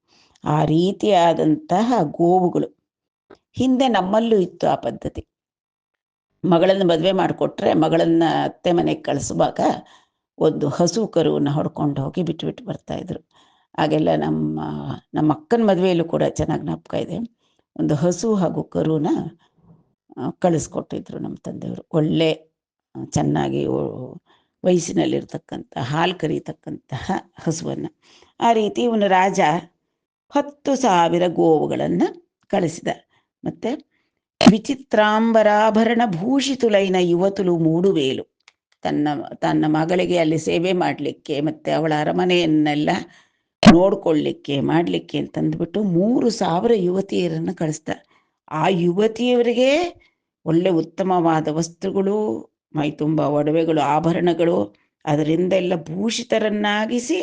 ಆ ರೀತಿಯಾದಂತಹ ಗೋವುಗಳು. ಹಿಂದೆ ನಮ್ಮಲ್ಲೂ ಇತ್ತು ಆ ಪದ್ಧತಿ. ಮಗಳನ್ನು ಮದುವೆ ಮಾಡಿಕೊಟ್ರೆ ಮಗಳನ್ನ ಅತ್ತೆ ಮನೆಗೆ ಕಳಿಸುವಾಗ ಒಂದು ಹಸು ಕರುವನ್ನು ಹೊಡ್ಕೊಂಡು ಹೋಗಿ ಬಿಟ್ಟು ಬರ್ತಾಯಿದ್ರು. ಹಾಗೆಲ್ಲ ನಮ್ಮ ಅಕ್ಕನ ಮದುವೆಯಲ್ಲೂ ಕೂಡ ಚೆನ್ನಾಗಿ ಜ್ಞಾಪಕ ಇದೆ. ಒಂದು ಹಸು ಹಾಗೂ ಕರುನ ಕಳಿಸ್ಕೊಟ್ಟಿದ್ರು ನಮ್ಮ ತಂದೆಯವರು. ಒಳ್ಳೆ ಚೆನ್ನಾಗಿ ವಯಸ್ಸಿನಲ್ಲಿರ್ತಕ್ಕಂಥ ಹಾಲು ಕರೀತಕ್ಕಂತಹ ಹಸುವನ್ನು. ಆ ರೀತಿ ಇವನು ರಾಜ 10,000 ಗೋವುಗಳನ್ನು ಕಳಿಸಿದ. ಮತ್ತು ವಿಚಿತ್ರಾಂಬರಾಭರಣ ಭೂಷಿತುಲೈನ ಯುವತುಲು 3,000 ತನ್ನ ಮಗಳಿಗೆ ಅಲ್ಲಿ ಸೇವೆ ಮಾಡಲಿಕ್ಕೆ ಮತ್ತು ಅವಳ ಅರಮನೆಯನ್ನೆಲ್ಲ ನೋಡ್ಕೊಳ್ಳಿಕ್ಕೆ ಮಾಡಲಿಕ್ಕೆ ಅಂತಂದ್ಬಿಟ್ಟು 3,000 ಯುವತಿಯರನ್ನು ಕಳಿಸ್ದ. ಆ ಯುವತಿಯವರಿಗೆ ಒಳ್ಳೆ ಉತ್ತಮವಾದ ವಸ್ತ್ರಗಳು, ಮೈ ತುಂಬ ಒಡವೆಗಳು, ಆಭರಣಗಳು, ಅದರಿಂದೆಲ್ಲ ಭೂಷಿತರನ್ನಾಗಿಸಿ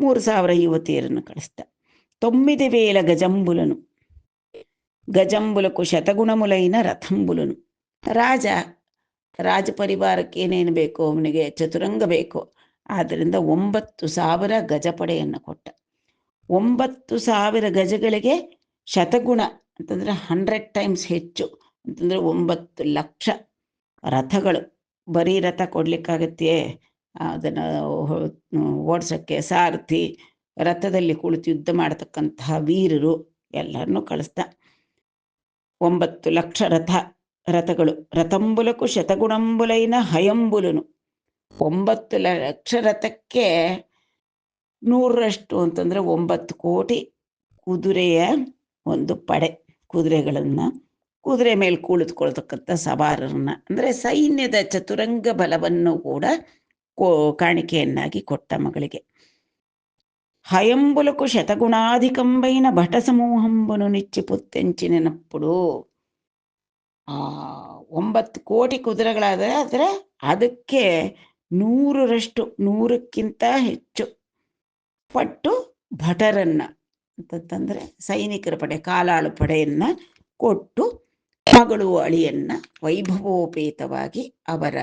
3,000 ಯುವತಿಯರನ್ನು ಕಳಿಸ್ದ. 9,000 ಗಜಂಬುಲನು ಗಜಂಬುಲಕು ಶತಗುಣಮುಲೈನ ರಥಂಬುಲನು. ರಾಜ ಪರಿವಾರಕ್ಕೆ ಏನೇನು ಬೇಕು, ಅವನಿಗೆ ಚತುರಂಗ ಬೇಕು. ಆದ್ದರಿಂದ 9,000 ಗಜಪಡೆಯನ್ನು ಕೊಟ್ಟ. 9,000 ಗಜಗಳಿಗೆ ಶತಗುಣ ಅಂತಂದರೆ 100 ಟೈಮ್ಸ್ ಹೆಚ್ಚು ಅಂತಂದರೆ 9 ಲಕ್ಷ ರಥಗಳು. ಬರೀ ರಥ ಕೊಡ್ಲಿಕ್ಕಾಗತ್ತೆ? ಅದನ್ನು ಓಡಿಸೋಕ್ಕೆ ಸಾರಥಿ, ರಥದಲ್ಲಿ ಕುಳಿತು ಯುದ್ಧ ಮಾಡತಕ್ಕಂತಹ ವೀರರು ಎಲ್ಲರನ್ನೂ ಕಳಿಸ್ದ. 9 ಲಕ್ಷ ರಥಗಳು. ರಥಂಬುಲಕು ಶತಗುಣಂಬುಲೈನ ಹಯಂಬುಲನು. 9 ಲಕ್ಷ ರಥಕ್ಕೆ 100ರಷ್ಟು ಅಂತಂದ್ರೆ 9 ಕೋಟಿ ಕುದುರೆಯ ಒಂದು ಪಡೆ. ಕುದುರೆ ಮೇಲೆ ಕುಳಿತುಕೊಳ್ತಕ್ಕಂಥ ಸವಾರರನ್ನ ಅಂದ್ರೆ ಸೈನ್ಯದ ಚತುರಂಗ ಬಲವನ್ನು ಕೂಡ ಕಾಣಿಕೆಯನ್ನಾಗಿ ಕೊಟ್ಟ ಮಗಳಿಗೆ. హయంబులకు శతగుణాధికంబైన భట సమూహంబును నిచ్చి ಪುತ್ತೆಂಚಿನప్పుడు. 9 ಕೋಟಿ ಕುದುರೆಗಳಾದರೆ ಆದರೆ ಅದಕ್ಕೆ 100ರಷ್ಟು, 100ಕ್ಕಿಂತ ಹೆಚ್ಚು ಪಟ್ಟು ಭಟರನ್ನ ಅಂತಂದ್ರೆ ಸೈನಿಕರ ಪಡೆ, ಕಾಲಾಳು ಪಡೆಯನ್ನ ಕೊಟ್ಟು ಮಗಳು ಅಳಿಯನ್ನ ವೈಭವೋಪೇತವಾಗಿ ಅವರ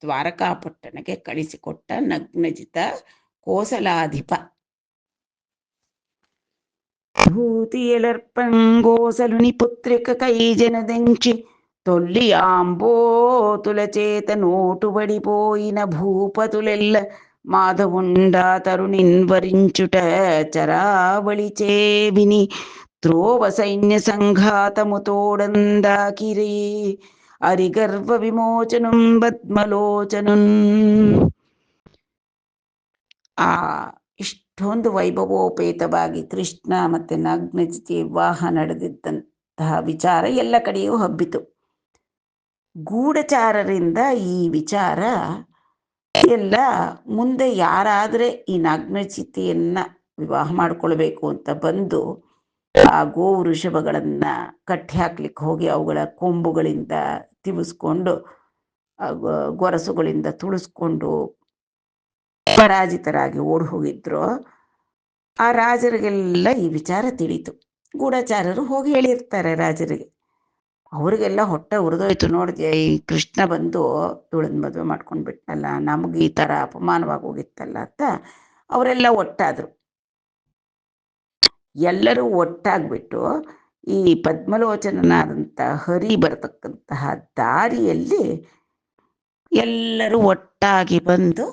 ದ್ವಾರಕಾಪಟ್ಟಣಕ್ಕೆ ಕಳಿಸಿಕೊಟ್ಟ ನಗ್ನಜಿತ ಕೋಸಲಾಧಿಪ. భూతియలర్పంగోసలుని పుత్రిక కైజనదెంచి తొల్లియాంబోతుల చేత నోటుబడిపోయిన భూపతులెల్ల మాధవుండా తరుణిన్వరించుట చరావళిచే విని త్రోవ సైన్య సంఘాతము తోడందాకిరీ అరిగర్వ విమోచనం పద్మలోచనున్. ಇಷ್ಟೊಂದು ವೈಭವೋಪೇತವಾಗಿ ಕೃಷ್ಣ ಮತ್ತು ನಗ್ನಜಿತಿ ವಿವಾಹ ನಡೆದಿದ್ದಂತಹ ವಿಚಾರ ಎಲ್ಲ ಕಡೆಯೂ ಹಬ್ಬಿತು. ಗೂಢಚಾರರಿಂದ ಈ ವಿಚಾರ ಎಲ್ಲ ಮುಂದೆ ಯಾರಾದರೆ ಈ ನಗ್ನಜಿತಿಯನ್ನ ವಿವಾಹ ಮಾಡಿಕೊಳ್ಬೇಕು ಅಂತ ಬಂದು ಆ ಗೋ ವೃಷಭಗಳನ್ನ ಕಟ್ಟಿ ಹಾಕ್ಲಿಕ್ಕೆ ಹೋಗಿ ಅವುಗಳ ಕೊಂಬುಗಳಿಂದ ತಿವಿಸ್ಕೊಂಡು ಗೊರಸುಗಳಿಂದ ತುಳಿಸ್ಕೊಂಡು ಪರಾಜಿತರಾಗಿ ಓಡಿ ಹೋಗಿದ್ರು, ಆ ರಾಜರಿಗೆಲ್ಲ ಈ ವಿಚಾರ ತಿಳಿತು. ಗೂಢಚಾರರು ಹೋಗಿ ಹೇಳಿರ್ತಾರೆ ರಾಜರಿಗೆ. ಅವರಿಗೆಲ್ಲ ಹೊಟ್ಟೆ ಉರಿದೋಯ್ತು. ನೋಡಿದೆ ಈ ಕೃಷ್ಣ ಬಂದು ಇವಳನ್ನ ಮದುವೆ ಮಾಡ್ಕೊಂಡು ಬಿಟ್ನಲ್ಲ, ನಮ್ಗೆ ಈ ಥರ ಅಪಮಾನವಾಗಿ ಹೋಗಿತ್ತಲ್ಲ ಅಂತ ಅವರೆಲ್ಲ ಒಟ್ಟಾದ್ರು. ಎಲ್ಲರೂ ಒಟ್ಟಾಗ್ಬಿಟ್ಟು ಈ ಪದ್ಮಲೋಚನನಾದಂಥ ಹರಿ ಬರತಕ್ಕಂತಹ ದಾರಿಯಲ್ಲಿ ಎಲ್ಲರೂ ಒಟ್ಟಾಗಿ ಬಂದು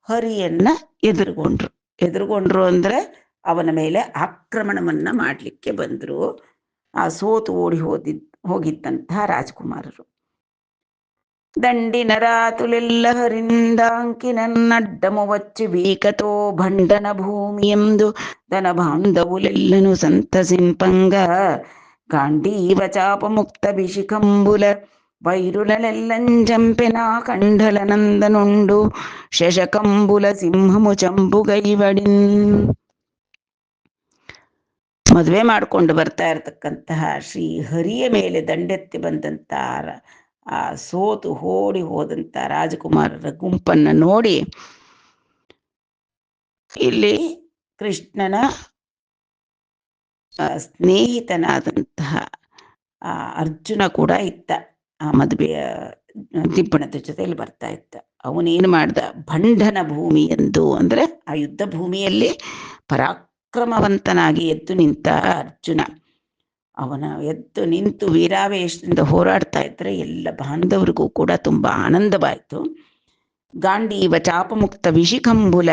ಹರಿಯನ್ನ ಎದುರುಗೊಂಡ್ರು ಅಂದ್ರೆ ಅವನ ಮೇಲೆ ಆಕ್ರಮಣವನ್ನ ಮಾಡಲಿಕ್ಕೆ ಬಂದ್ರು. ಆ ಸೋತು ಓಡಿ ಹೋಗಿದ್ದಂತಹ ರಾಜಕುಮಾರರು ದಂಡಿನ ರಾತುಲೆಲ್ಲ ಹರಿಂದಾಂಕಿ ನನ್ನಡ್ಡಮು వచ్చి వీకతో ಭಂಡನ ಭೂಮಿಯೆಂದು ಧನ ಬಾಂಧವುಲೆಲ್ಲನು ಸಂತಸಿಂಪಂಗ ಗಾಂಡೀವ ಚಾಪಮುಕ್ತ ಬಿಶಿಕಂಬುಲ వైరులనెల్లంజంపెనా కండలనందనుండు శశకంబుల సింహము ಚಂಪುಗೈವಡಿನ್. ಮದುವೆ ಮಾಡಿಕೊಂಡು ಬರ್ತಾ ಇರತಕ್ಕಂತಹ ಶ್ರೀ ಹರಿಯ ಮೇಲೆ ದಂಡೆತ್ತಿ ಬಂದಂತ ಆ ಸೋತು ಓಡಿ ಹೋದಂತ ರಾಜಕುಮಾರರ ಗುಂಪನ್ನ ನೋಡಿ ಇಲ್ಲಿ ಕೃಷ್ಣನ ಸ್ನೇಹಿತನಾದಂತಹ ಅರ್ಜುನ ಕೂಡ ಇತ್ತ. ಆ ಮದುವೆಯ ದಿಬ್ಬಣದ ಜೊತೆಯಲ್ಲಿ ಬರ್ತಾ ಇದ್ದ. ಅವನೇನು ಮಾಡ್ದ, ಭಂಡನ ಭೂಮಿ ಎಂದು ಅಂದ್ರೆ ಆ ಯುದ್ಧ ಭೂಮಿಯಲ್ಲಿ ಪರಾಕ್ರಮವಂತನಾಗಿ ಎದ್ದು ನಿಂತ ಅರ್ಜುನ. ಅವನ ಎದ್ದು ನಿಂತು ವೀರಾವೇಶದಿಂದ ಹೋರಾಡ್ತಾ ಇದ್ರೆ ಎಲ್ಲ ಬಾಂಧವರಿಗೂ ಕೂಡ ತುಂಬಾ ಆನಂದವಾಯಿತು. ಗಾಂಡೀವ ಚಾಪಮುಕ್ತ ವಿಶಿಕಂಬುಲ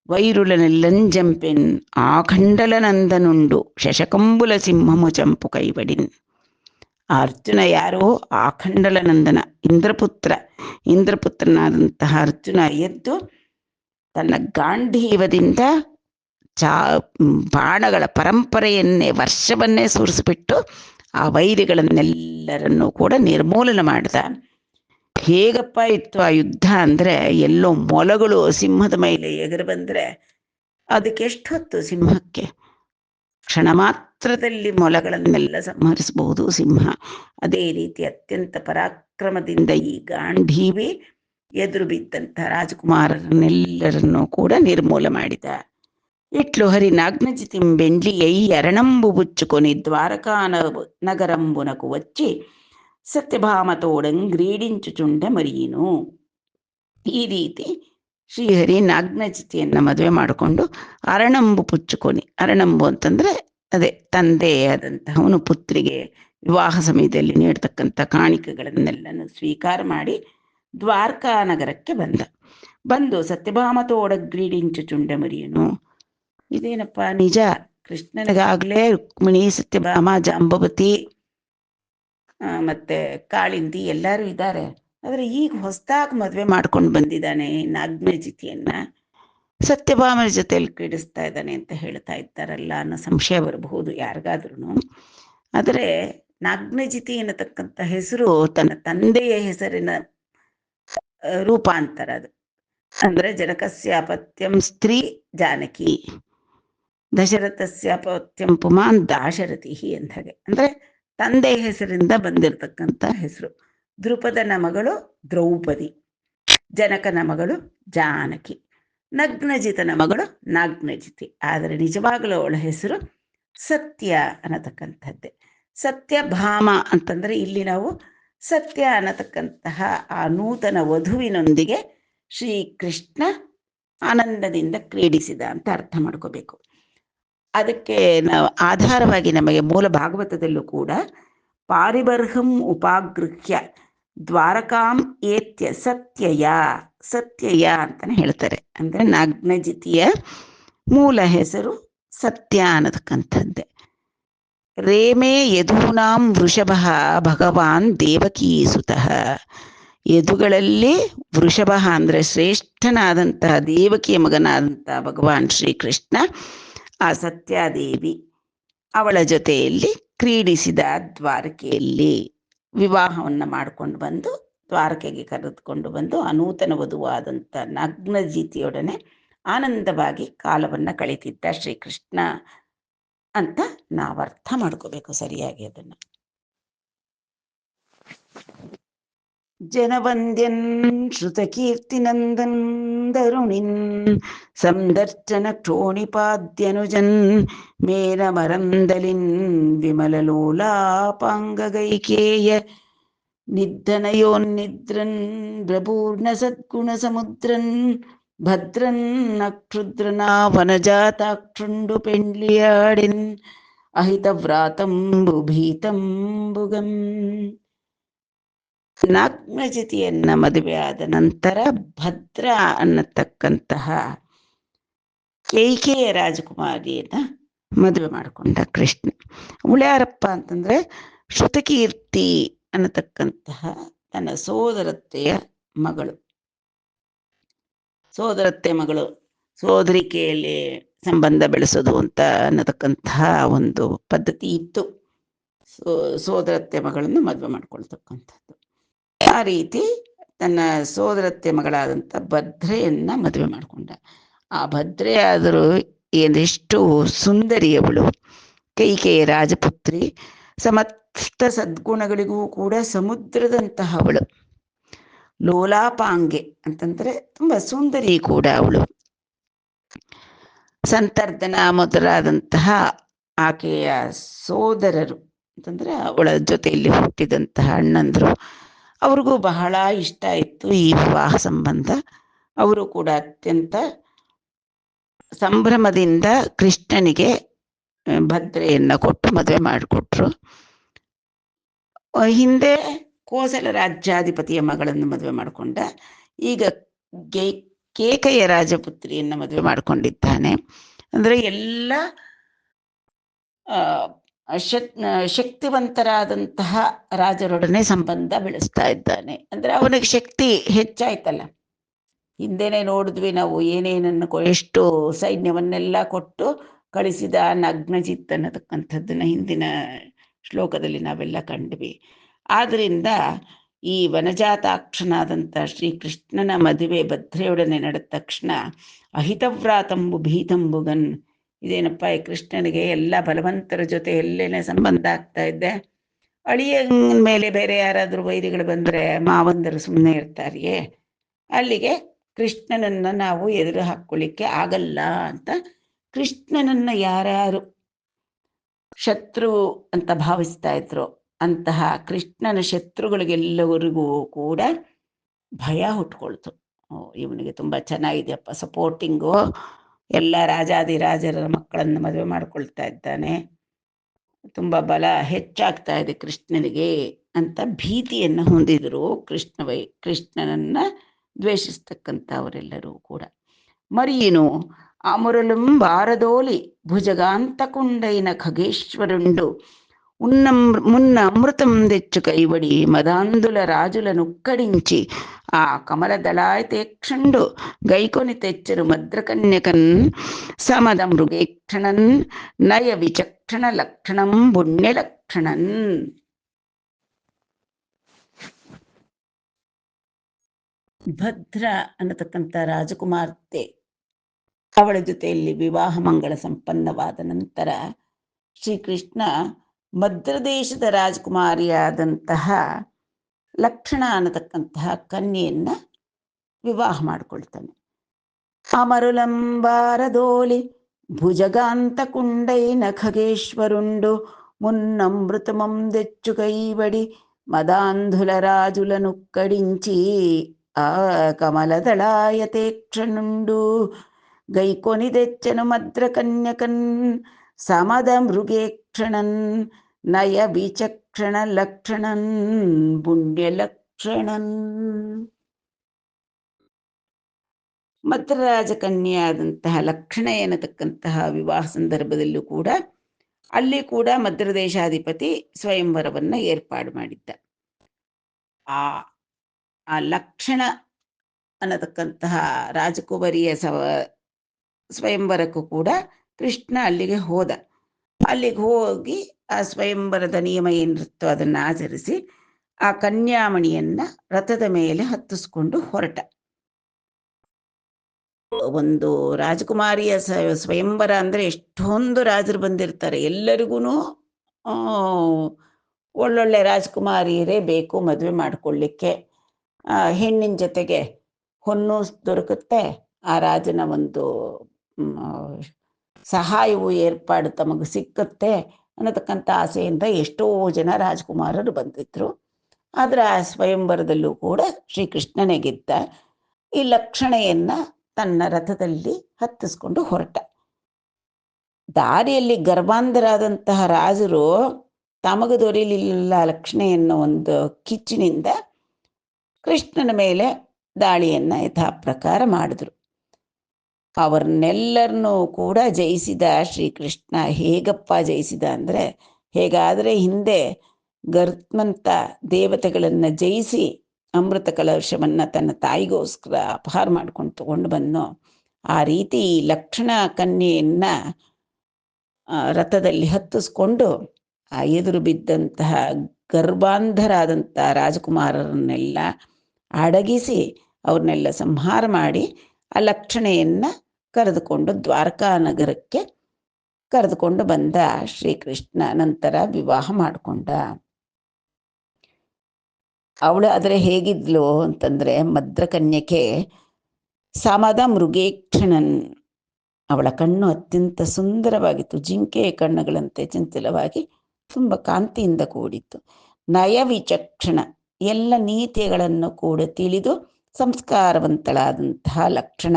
ವೈರುಲನೆಲ್ಲಂಜಂಪೆನ್ ಆಖಂಡಲನಂದನುಂಡು ಶಶಕಂಬುಲ ಸಿಂಹಮು ಚಂಪು ಕೈವಡಿನ್. ಆ ಅರ್ಜುನ ಯಾರೋ, ಆಖಂಡಲನಂದನ ಇಂದ್ರಪುತ್ರನಾದಂತಹ ಅರ್ಜುನ ಎದ್ದು ತನ್ನ ಗಾಂಧೀವದಿಂದ ಬಾಣಗಳ ಪರಂಪರೆಯನ್ನೇ ವರ್ಷವನ್ನೇ ಸುರಿಸಿಬಿಟ್ಟು ಆ ವೈರಿಗಳನ್ನೆಲ್ಲರನ್ನೂ ಕೂಡ ನಿರ್ಮೂಲನೆ ಮಾಡ್ದ. ಹೇಗಪ್ಪ ಇತ್ತು ಆ ಯುದ್ಧ ಅಂದ್ರೆ, ಎಲ್ಲೋ ಮೊಲಗಳು ಸಿಂಹದ ಮೇಲೆ ಎಗರು ಬಂದ್ರೆ ಅದಕ್ಕೆ ಎಷ್ಟು ಹೊತ್ತು, ಸಿಂಹಕ್ಕೆ ಕ್ಷಣ ಮಾತ್ರದಲ್ಲಿ ಮೊಲಗಳನ್ನೆಲ್ಲ ಸಂಹರಿಸಬಹುದು ಸಿಂಹ. ಅದೇ ರೀತಿ ಅತ್ಯಂತ ಪರಾಕ್ರಮದಿಂದ ಈ ಗಾಂಧೀವಿ ಎದುರು ಬಿದ್ದಂಥ ರಾಜಕುಮಾರರನ್ನೆಲ್ಲರನ್ನೂ ಕೂಡ ನಿರ್ಮೂಲ ಮಾಡಿದ. ಇಟ್ಲು ಹರಿ ನಾಗ್ನಜಿತಿಂಬೆಂಡ್ಲಿ ಅರಣಂಬು ಬುಚ್ಚುಕೊನಿ ದ್ವಾರಕಾ ನಗರಂಬುನಕು వచ్చి ಸತ್ಯಭಾಮತೋಡಂಗ್ರೀಡಿಂಚುಚುಂಡ ಮರಿಯನು. ಈ ರೀತಿ ಶ್ರೀಹರಿ ನಾಗ್ನಜಿತಿಯನ್ನ ಮದುವೆ ಮಾಡಿಕೊಂಡು ಅರಣಂಬು ಪುಚ್ಚುಕೊನಿ, ಅರಣಂಬು ಅಂತಂದ್ರೆ ಅದೇ ತಂದೆಯಾದಂತಹವನು ಪುತ್ರಿಗೆ ವಿವಾಹ ಸಮಯದಲ್ಲಿ ನೀಡ್ತಕ್ಕಂಥ ಕಾಣಿಕೆಗಳನ್ನೆಲ್ಲನೂ ಸ್ವೀಕಾರ ಮಾಡಿ ದ್ವಾರಕಾ ನಗರಕ್ಕೆ ಬಂದು ಸತ್ಯಭಾಮತೋಡ ಗ್ರೀಡಿಂಚು ಚುಂಡ ಮರಿಯನು, ಇದೇನಪ್ಪ ನಿಜ, ಕೃಷ್ಣನಿಗಾಗಲೇ ರುಕ್ಮಿಣಿ, ಸತ್ಯಭಾಮ, ಜಾಂಬವತಿ ಮತ್ತೆ ಕಾಳಿಂದಿ ಎಲ್ಲರೂ ಇದ್ದಾರೆ. ಆದರೆ ಈಗ ಹೊಸದಾಗಿ ಮದುವೆ ಮಾಡ್ಕೊಂಡು ಬಂದಿದ್ದಾನೆ ನಾಗ್ನಜಿತಿಯನ್ನ, ಸತ್ಯಭಾಮನ ಜೊತೆಯಲ್ಲಿ ಕ್ರೀಡಿಸ್ತಾ ಇದ್ದಾನೆ ಅಂತ ಹೇಳ್ತಾ ಇದ್ದಾರಲ್ಲ ಅನ್ನೋ ಸಂಶಯ ಬರಬಹುದು ಯಾರಿಗಾದ್ರೂ. ಆದರೆ ನಾಗ್ನಜಿತಿ ಎನ್ನತಕ್ಕಂಥ ಹೆಸರು ತನ್ನ ತಂದೆಯ ಹೆಸರಿನ ರೂಪಾಂತರ ಅದು. ಅಂದ್ರೆ ಜನಕಸ್ಯಾಪತ್ಯಂ ಸ್ತ್ರೀ ಜಾನಕಿ, ದಶರಥಸ್ಯಾಪತ್ಯಂ ಪುಮಾನ್ ದಾಶರಥಿ ಅಂತ ಹಾಗೆ. ಅಂದ್ರೆ ತಂದೆಯ ಹೆಸರಿಂದ ಬಂದಿರತಕ್ಕಂಥ ಹೆಸರು. ದ್ರುಪದನ ಮಗಳು ದ್ರೌಪದಿ, ಜನಕನ ಮಗಳು ಜಾನಕಿ, ನಗ್ನಜಿತನ ಮಗಳು ನಾಗ್ನಜಿತಿ. ಆದರೆ ನಿಜವಾಗಲೂ ಅವಳ ಹೆಸರು ಸತ್ಯ ಅನ್ನತಕ್ಕಂಥದ್ದೇ. ಸತ್ಯಭಾಮ ಅಂತಂದ್ರೆ ಇಲ್ಲಿ ನಾವು ಸತ್ಯ ಅನ್ನತಕ್ಕಂತಹ ಆ ನೂತನ ವಧುವಿನೊಂದಿಗೆ ಶ್ರೀಕೃಷ್ಣ ಆನಂದದಿಂದ ಕ್ರೀಡಿಸಿದ ಅಂತ ಅರ್ಥ ಮಾಡ್ಕೋಬೇಕು. ಅದಕ್ಕೆ ನಾವು ಆಧಾರವಾಗಿ ನಮಗೆ ಮೂಲ ಭಾಗವತದಲ್ಲೂ ಕೂಡ ಪಾರಿಬರ್ಹಂ ಉಪಾಗೃಹ್ಯ ದ್ವಾರಕಾಂ ಏತ್ಯ ಸತ್ಯಯ ಸತ್ಯಯ ಅಂತಾನೆ ಹೇಳ್ತಾರೆ. ಅಂದ್ರೆ ನಾಗ್ನಜಿತಿಯ ಮೂಲ ಹೆಸರು ಸತ್ಯ ಅನ್ನತಕ್ಕಂಥದ್ದೇ. ರೇಮೇ ಯದೂನಾಂ ವೃಷಭ ಭಗವಾನ್ ದೇವಕೀಸುತಃ. ಯದುಗಳಲ್ಲಿ ವೃಷಭ ಅಂದ್ರೆ ಶ್ರೇಷ್ಠನಾದಂತಹ ದೇವಕಿಯ ಮಗನಾದಂತಹ ಭಗವಾನ್ ಶ್ರೀಕೃಷ್ಣ ಆ ಸತ್ಯಾದೇವಿ ಅವಳ ಜೊತೆಯಲ್ಲಿ ಕ್ರೀಡಿಸಿದ ದ್ವಾರಕೆಯಲ್ಲಿ. ವಿವಾಹವನ್ನು ಮಾಡಿಕೊಂಡು ಬಂದು ದ್ವಾರಕೆಗೆ ಕರೆದುಕೊಂಡು ಬಂದು ಅನೂತನ ವಧುವಾದಂಥ ನಗ್ನಜಿತಿಯೊಡನೆ ಆನಂದವಾಗಿ ಕಾಲವನ್ನು ಕಳೀತಿದ್ದ ಶ್ರೀಕೃಷ್ಣ ಅಂತ ನಾವು ಅರ್ಥ ಮಾಡ್ಕೋಬೇಕು ಸರಿಯಾಗಿ ಅದನ್ನು. ಜನವಂದ್ಯನ್ ಶ್ರುತಕೀರ್ತಿನಂದನ್ ದರುಣಿನ್ ಸಂದರ್ಶನ ಕ್ಷೋಣಿಪಾದ್ಯನುಜನ್ ಮೇನಮರಂದಲಿನ್ ವಿಮಲಲೋಲಾಪಾಂಗಗೈಕೇಯ ನಿದ್ದನಯೋನ್ನಿದ್ರನ್ ಪ್ರಪೂರ್ಣ ಸದ್ಗುಣ ಸಮುದ್ರನ್ ಭದ್ರನ್ ನಕ್ಷುದ್ರನಾ ವನಜಾತಾಕ್ಷುಂಡು ಪೆಂಡ್ಲಿಯಾಡಿನ್ ಅಹಿತವ್ರಾತಂಬು ಭೀತಂಬುಗಂ. ನಾಗ್ನಜಿತಿಯನ್ನ ಮದುವೆಯಾದ ನಂತರ ಭದ್ರ ಅನ್ನತಕ್ಕಂತಹ ಕೈಕೇಯ ರಾಜಕುಮಾರಿಯನ್ನ ಮದುವೆ ಮಾಡಿಕೊಂಡ ಕೃಷ್ಣ. ಉಳ್ಯಾರಪ್ಪ ಅಂತಂದ್ರೆ ಶ್ರುತಕೀರ್ತಿ ಅನ್ನತಕ್ಕಂತಹ ತನ್ನ ಸೋದರತ್ತೆಯ ಮಗಳು. ಸೋದರತ್ತೆ ಮಗಳು ಸೋದರಿಕೆಯಲ್ಲಿ ಸಂಬಂಧ ಬೆಳೆಸೋದು ಅಂತ ಅನ್ನತಕ್ಕಂತಹ ಒಂದು ಪದ್ಧತಿ ಇತ್ತು. ಸೋದರತ್ತೆ ಮಗಳನ್ನು ಮದುವೆ ಮಾಡ್ಕೊಳ್ತಕ್ಕಂಥದ್ದು. ಆ ರೀತಿ ತನ್ನ ಸೋದರತ್ತೆ ಮಗಳಾದಂಥ ಭದ್ರೆಯನ್ನ ಮದುವೆ ಮಾಡಿಕೊಂಡ. ಆ ಭದ್ರೆ ಆದರೂ ಏನೆಷ್ಟು ಸುಂದರಿಯವಳು, ಕೈಕೇಯ ರಾಜಪುತ್ರಿ, ಸಮಸ್ತ ಸದ್ಗುಣಗಳಿಗೂ ಕೂಡ ಸಮುದ್ರದಂತಹ ಅವಳು. ಲೋಲಾಪಾಂಗೆ ಅಂತಂದ್ರೆ ತುಂಬಾ ಸುಂದರಿ ಕೂಡ ಅವಳು. ಸಂತರ್ಧನ ಮೊದಲಾದಂತಹ ಆಕೆಯ ಸೋದರರು ಅಂತಂದ್ರೆ ಅವಳ ಜೊತೆಯಲ್ಲಿ ಹುಟ್ಟಿದಂತಹ ಅಣ್ಣಂದ್ರು, ಅವ್ರಿಗೂ ಬಹಳ ಇಷ್ಟ ಇತ್ತು ಈ ವಿವಾಹ ಸಂಬಂಧ. ಅವರು ಕೂಡ ಅತ್ಯಂತ ಸಂಭ್ರಮದಿಂದ ಕೃಷ್ಣನಿಗೆ ಭದ್ರೆಯನ್ನ ಕೊಟ್ಟು ಮದುವೆ ಮಾಡಿಕೊಟ್ರು. ಹಿಂದೆ ಕೋಸಲ ರಾಜ್ಯಾಧಿಪತಿಯ ಮಗಳನ್ನು ಮದುವೆ ಮಾಡಿಕೊಂಡ. ಈಗ ಕೇಕೆಯ ರಾಜಪುತ್ರಿಯನ್ನ ಮದುವೆ ಮಾಡಿಕೊಂಡಿದ್ದಾನೆ. ಅಂದ್ರೆ ಎಲ್ಲ ಶಕ್ತಿವಂತರಾದಂತಹ ರಾಜರೊಡನೆ ಸಂಬಂಧ ಬೆಳೆಸ್ತಾ ಇದ್ದಾನೆ. ಅಂದ್ರೆ ಅವನಿಗೆ ಶಕ್ತಿ ಹೆಚ್ಚಾಯ್ತಲ್ಲ. ಹಿಂದೆನೆ ನೋಡಿದ್ವಿ ನಾವು ಏನೇನನ್ನು ಎಷ್ಟು ಸೈನ್ಯವನ್ನೆಲ್ಲ ಕೊಟ್ಟು ಕಳಿಸಿದ ನಗ್ನಜಿತ್ ಅನ್ನತಕ್ಕಂಥದ್ದನ್ನ ಹಿಂದಿನ ಶ್ಲೋಕದಲ್ಲಿ ನಾವೆಲ್ಲ ಕಂಡ್ವಿ. ಆದ್ರಿಂದ ಈ ವನಜಾತಾಕ್ಷನಾದಂಥ ಶ್ರೀಕೃಷ್ಣನ ಮದುವೆ ಭದ್ರೆಯೊಡನೆ ನಡೆದ ತಕ್ಷಣ ಅಹಿತವ್ರಾತಂಬು ಭೀತಂಬುಗನ್. ಇದೇನಪ್ಪ ಈ ಕೃಷ್ಣನಿಗೆ ಎಲ್ಲ ಬಲವಂತರ ಜೊತೆ ಎಲ್ಲೇನೆ ಸಂಬಂಧ ಆಗ್ತಾ ಇದ್ದೆ. ಅಳಿಯ ಮೇಲೆ ಬೇರೆ ಯಾರಾದ್ರೂ ವೈರಿಗಳು ಬಂದ್ರೆ ಮಾವಂದರು ಸುಮ್ಮನೆ ಇರ್ತಾರಿಯೇ? ಅಲ್ಲಿಗೆ ಕೃಷ್ಣನನ್ನ ನಾವು ಎದುರು ಹಾಕ್ಕೊಳ್ಳಿಕ್ಕೆ ಆಗಲ್ಲ ಅಂತ ಕೃಷ್ಣನನ್ನ ಯಾರ್ಯಾರು ಶತ್ರು ಅಂತ ಭಾವಿಸ್ತಾ ಇದ್ರು ಅಂತಹ ಕೃಷ್ಣನ ಶತ್ರುಗಳಿಗೆಲ್ಲವರಿಗೂ ಕೂಡ ಭಯ ಹುಟ್ಕೊಳ್ತು. ಇವನಿಗೆ ತುಂಬಾ ಚೆನ್ನಾಗಿದೆಯಪ್ಪ, ಸಪೋರ್ಟಿಂಗು, ಎಲ್ಲ ರಾಜಾದಿರಾಜರ ಮಕ್ಕಳನ್ನು ಮದುವೆ ಮಾಡ್ಕೊಳ್ತಾ ಇದ್ದಾನೆ, ತುಂಬಾ ಬಲ ಹೆಚ್ಚಾಗ್ತಾ ಇದೆ ಕೃಷ್ಣನಿಗೆ ಅಂತ ಭೀತಿಯನ್ನು ಹೊಂದಿದ್ರು ಕೃಷ್ಣನನ್ನ ದ್ವೇಷಿಸ್ತಕ್ಕಂಥವರೆಲ್ಲರೂ ಕೂಡ. ಮರೀನು అమరులం వారదోలి భుజగాంతకుండైన ఖగేశ్వరుండు మున్న అమృతం తెచ్చు కైవడి మదాంధుల రాజులనుక్కడించి ఆ కమల దళాయతేక్షుండు గైకొని తెచ్చరు మద్రకన్యకన్ సమద మృగేక్షణన్ నయ విచక్షణ లక్షణం పుణ్య లక్షಣನ್. ಭದ್ರ ಅನ್ನತಕ್ಕಂಥ ರಾಜಕುಮಾರ್ತೆ ಅವಳ ಜೊತೆಯಲ್ಲಿ ವಿವಾಹ ಮಂಗಳ ಸಂಪನ್ನವಾದ ನಂತರ ಶ್ರೀಕೃಷ್ಣ ಮದ್ರದೇಶದ ರಾಜಕುಮಾರಿಯಾದಂತಹ ಲಕ್ಷಣ ಅನ್ನತಕ್ಕಂತಹ ಕನ್ಯೆಯನ್ನ ವಿವಾಹ ಮಾಡಿಕೊಳ್ತಾನೆ. ಅಮರುಲಂಬಾರದೋಲಿ ಭುಜಗಾಂತ ಕುಂಡೈನ ಖಗೇಶ್ವರುಂಡು మున్నమృతమం తెచ్చు కైవడి మదాంధుల రాజులను కడించి ఆ కమలదళాయతేక్షణుండు గైకొని తెచ్చను మద్రకన్యకన్ సమద మృగేక్షణన్ నయ విచక్షణ లక్షణన్ పుಣ್ಯಲಕ್ಷಣನ್. ಮದ್ರರಾಜಕನ್ಯೆಯಾದಂತಹ ಲಕ್ಷಣ ಎನ್ನತಕ್ಕಂತಹ ವಿವಾಹ ಸಂದರ್ಭದಲ್ಲೂ ಕೂಡ ಅಲ್ಲಿ ಕೂಡ ಮದ್ರದೇಶಾಧಿಪತಿ ಸ್ವಯಂವರವನ್ನ ಏರ್ಪಾಡು ಮಾಡಿದ್ದ. ಆ ಆ ಲಕ್ಷಣ ಅನ್ನತಕ್ಕಂತಹ ರಾಜಕುಮಾರಿಯ ಸ್ವಯಂವರಕ್ಕೂ ಕೂಡ ಕೃಷ್ಣ ಅಲ್ಲಿಗೆ ಹೋದ. ಅಲ್ಲಿಗೆ ಹೋಗಿ ಆ ಸ್ವಯಂವರದ ನಿಯಮ ಏನಿರುತ್ತೋ ಅದನ್ನ ಆಚರಿಸಿ ಆ ಕನ್ಯಾಮಣಿಯನ್ನ ರಥದ ಮೇಲೆ ಹತ್ತಿಸ್ಕೊಂಡು ಹೊರಟ. ಒಂದು ರಾಜಕುಮಾರಿಯ ಸ್ವಯಂವರ ಅಂದ್ರೆ ಎಷ್ಟೊಂದು ರಾಜರು ಬಂದಿರ್ತಾರೆ. ಎಲ್ಲರಿಗೂ ಒಳ್ಳೊಳ್ಳೆ ರಾಜಕುಮಾರಿಯರೇ ಬೇಕು ಮದುವೆ ಮಾಡಿಕೊಳ್ಳಿಕ್ಕೆ. ಹೆಣ್ಣಿನ ಜೊತೆಗೆ ಹೊನ್ನು ದೊರಕುತ್ತೆ, ಆ ರಾಜನ ಒಂದು ಸಹಾಯವು ಏರ್ಪಾಡು ತಮಗೆ ಸಿಕ್ಕುತ್ತೆ ಅನ್ನತಕ್ಕಂಥ ಆಸೆಯಿಂದ ಎಷ್ಟೋ ಜನ ರಾಜಕುಮಾರರು ಬಂದಿದ್ರು. ಆದ್ರೆ ಆ ಸ್ವಯಂವರದಲ್ಲೂ ಕೂಡ ಶ್ರೀಕೃಷ್ಣನೇ ಗೆದ್ದ. ಈ ಲಕ್ಷಣೆಯನ್ನ ತನ್ನ ರಥದಲ್ಲಿ ಹತ್ತಿಸ್ಕೊಂಡು ಹೊರಟ. ದಾರಿಯಲ್ಲಿ ಗರ್ಭಾಂಧರಾದಂತಹ ರಾಜರು ತಮಗೆ ದೊರೆಯಲಿಲ್ಲ ಲಕ್ಷಣೆ ಎನ್ನೋ ಒಂದು ಕಿಚ್ಚಿನಿಂದ ಕೃಷ್ಣನ ಮೇಲೆ ದಾಳಿಯನ್ನ ಯಥಾಪ್ರಕಾರ ಮಾಡಿದ್ರು. ಅವ್ರನ್ನೆಲ್ಲರನ್ನೂ ಕೂಡ ಜಯಿಸಿದ ಶ್ರೀಕೃಷ್ಣ. ಹೇಗಪ್ಪ ಜಯಿಸಿದ ಅಂದ್ರೆ, ಹೇಗಾದ್ರೆ ಹಿಂದೆ ಗರ್ತ್ಮಂತ ದೇವತೆಗಳನ್ನ ಜಯಿಸಿ ಅಮೃತ ಕಲಶವನ್ನ ತನ್ನ ತಾಯಿಗೋಸ್ಕರ ಅಪಹಾರ ಮಾಡ್ಕೊಂಡು ತಗೊಂಡು ಬಂದನೋ, ಆ ರೀತಿ ಲಕ್ಷಣ ಕನ್ಯೆಯನ್ನ ರಥದಲ್ಲಿ ಹತ್ತಿಸ್ಕೊಂಡು ಆ ಎದುರು ಬಿದ್ದಂತಹ ಗರ್ಭಾಂಧರಾದಂತಹ ರಾಜಕುಮಾರರನ್ನೆಲ್ಲ ಅಡಗಿಸಿ ಅವ್ರನ್ನೆಲ್ಲ ಸಂಹಾರ ಮಾಡಿ ಆ ಲಕ್ಷಣೆಯನ್ನ ಕರೆದುಕೊಂಡು ದ್ವಾರಕಾ ನಗರಕ್ಕೆ ಕರೆದುಕೊಂಡು ಬಂದ ಶ್ರೀಕೃಷ್ಣ. ನಂತರ ವಿವಾಹ ಮಾಡಿಕೊಂಡ. ಅವಳು ಆದರೆ ಹೇಗಿದ್ಲು ಅಂತಂದ್ರೆ, ಮದ್ರಕನ್ಯಕೆ ಸಮದ ಮೃಗೇಕ್ಷಣನ್. ಅವಳ ಕಣ್ಣು ಅತ್ಯಂತ ಸುಂದರವಾಗಿತ್ತು, ಜಿಂಕೆಯ ಕಣ್ಣುಗಳಂತೆ ಚಂಚಲವಾಗಿ ತುಂಬ ಕಾಂತಿಯಿಂದ ಕೂಡಿತ್ತು. ನಯ ವಿಚಕ್ಷಣ, ಎಲ್ಲ ನೀತಿಗಳನ್ನು ಕೂಡ ತಿಳಿದು ಸಂಸ್ಕಾರವಂತಳಾದಂತಹ ಲಕ್ಷಣ.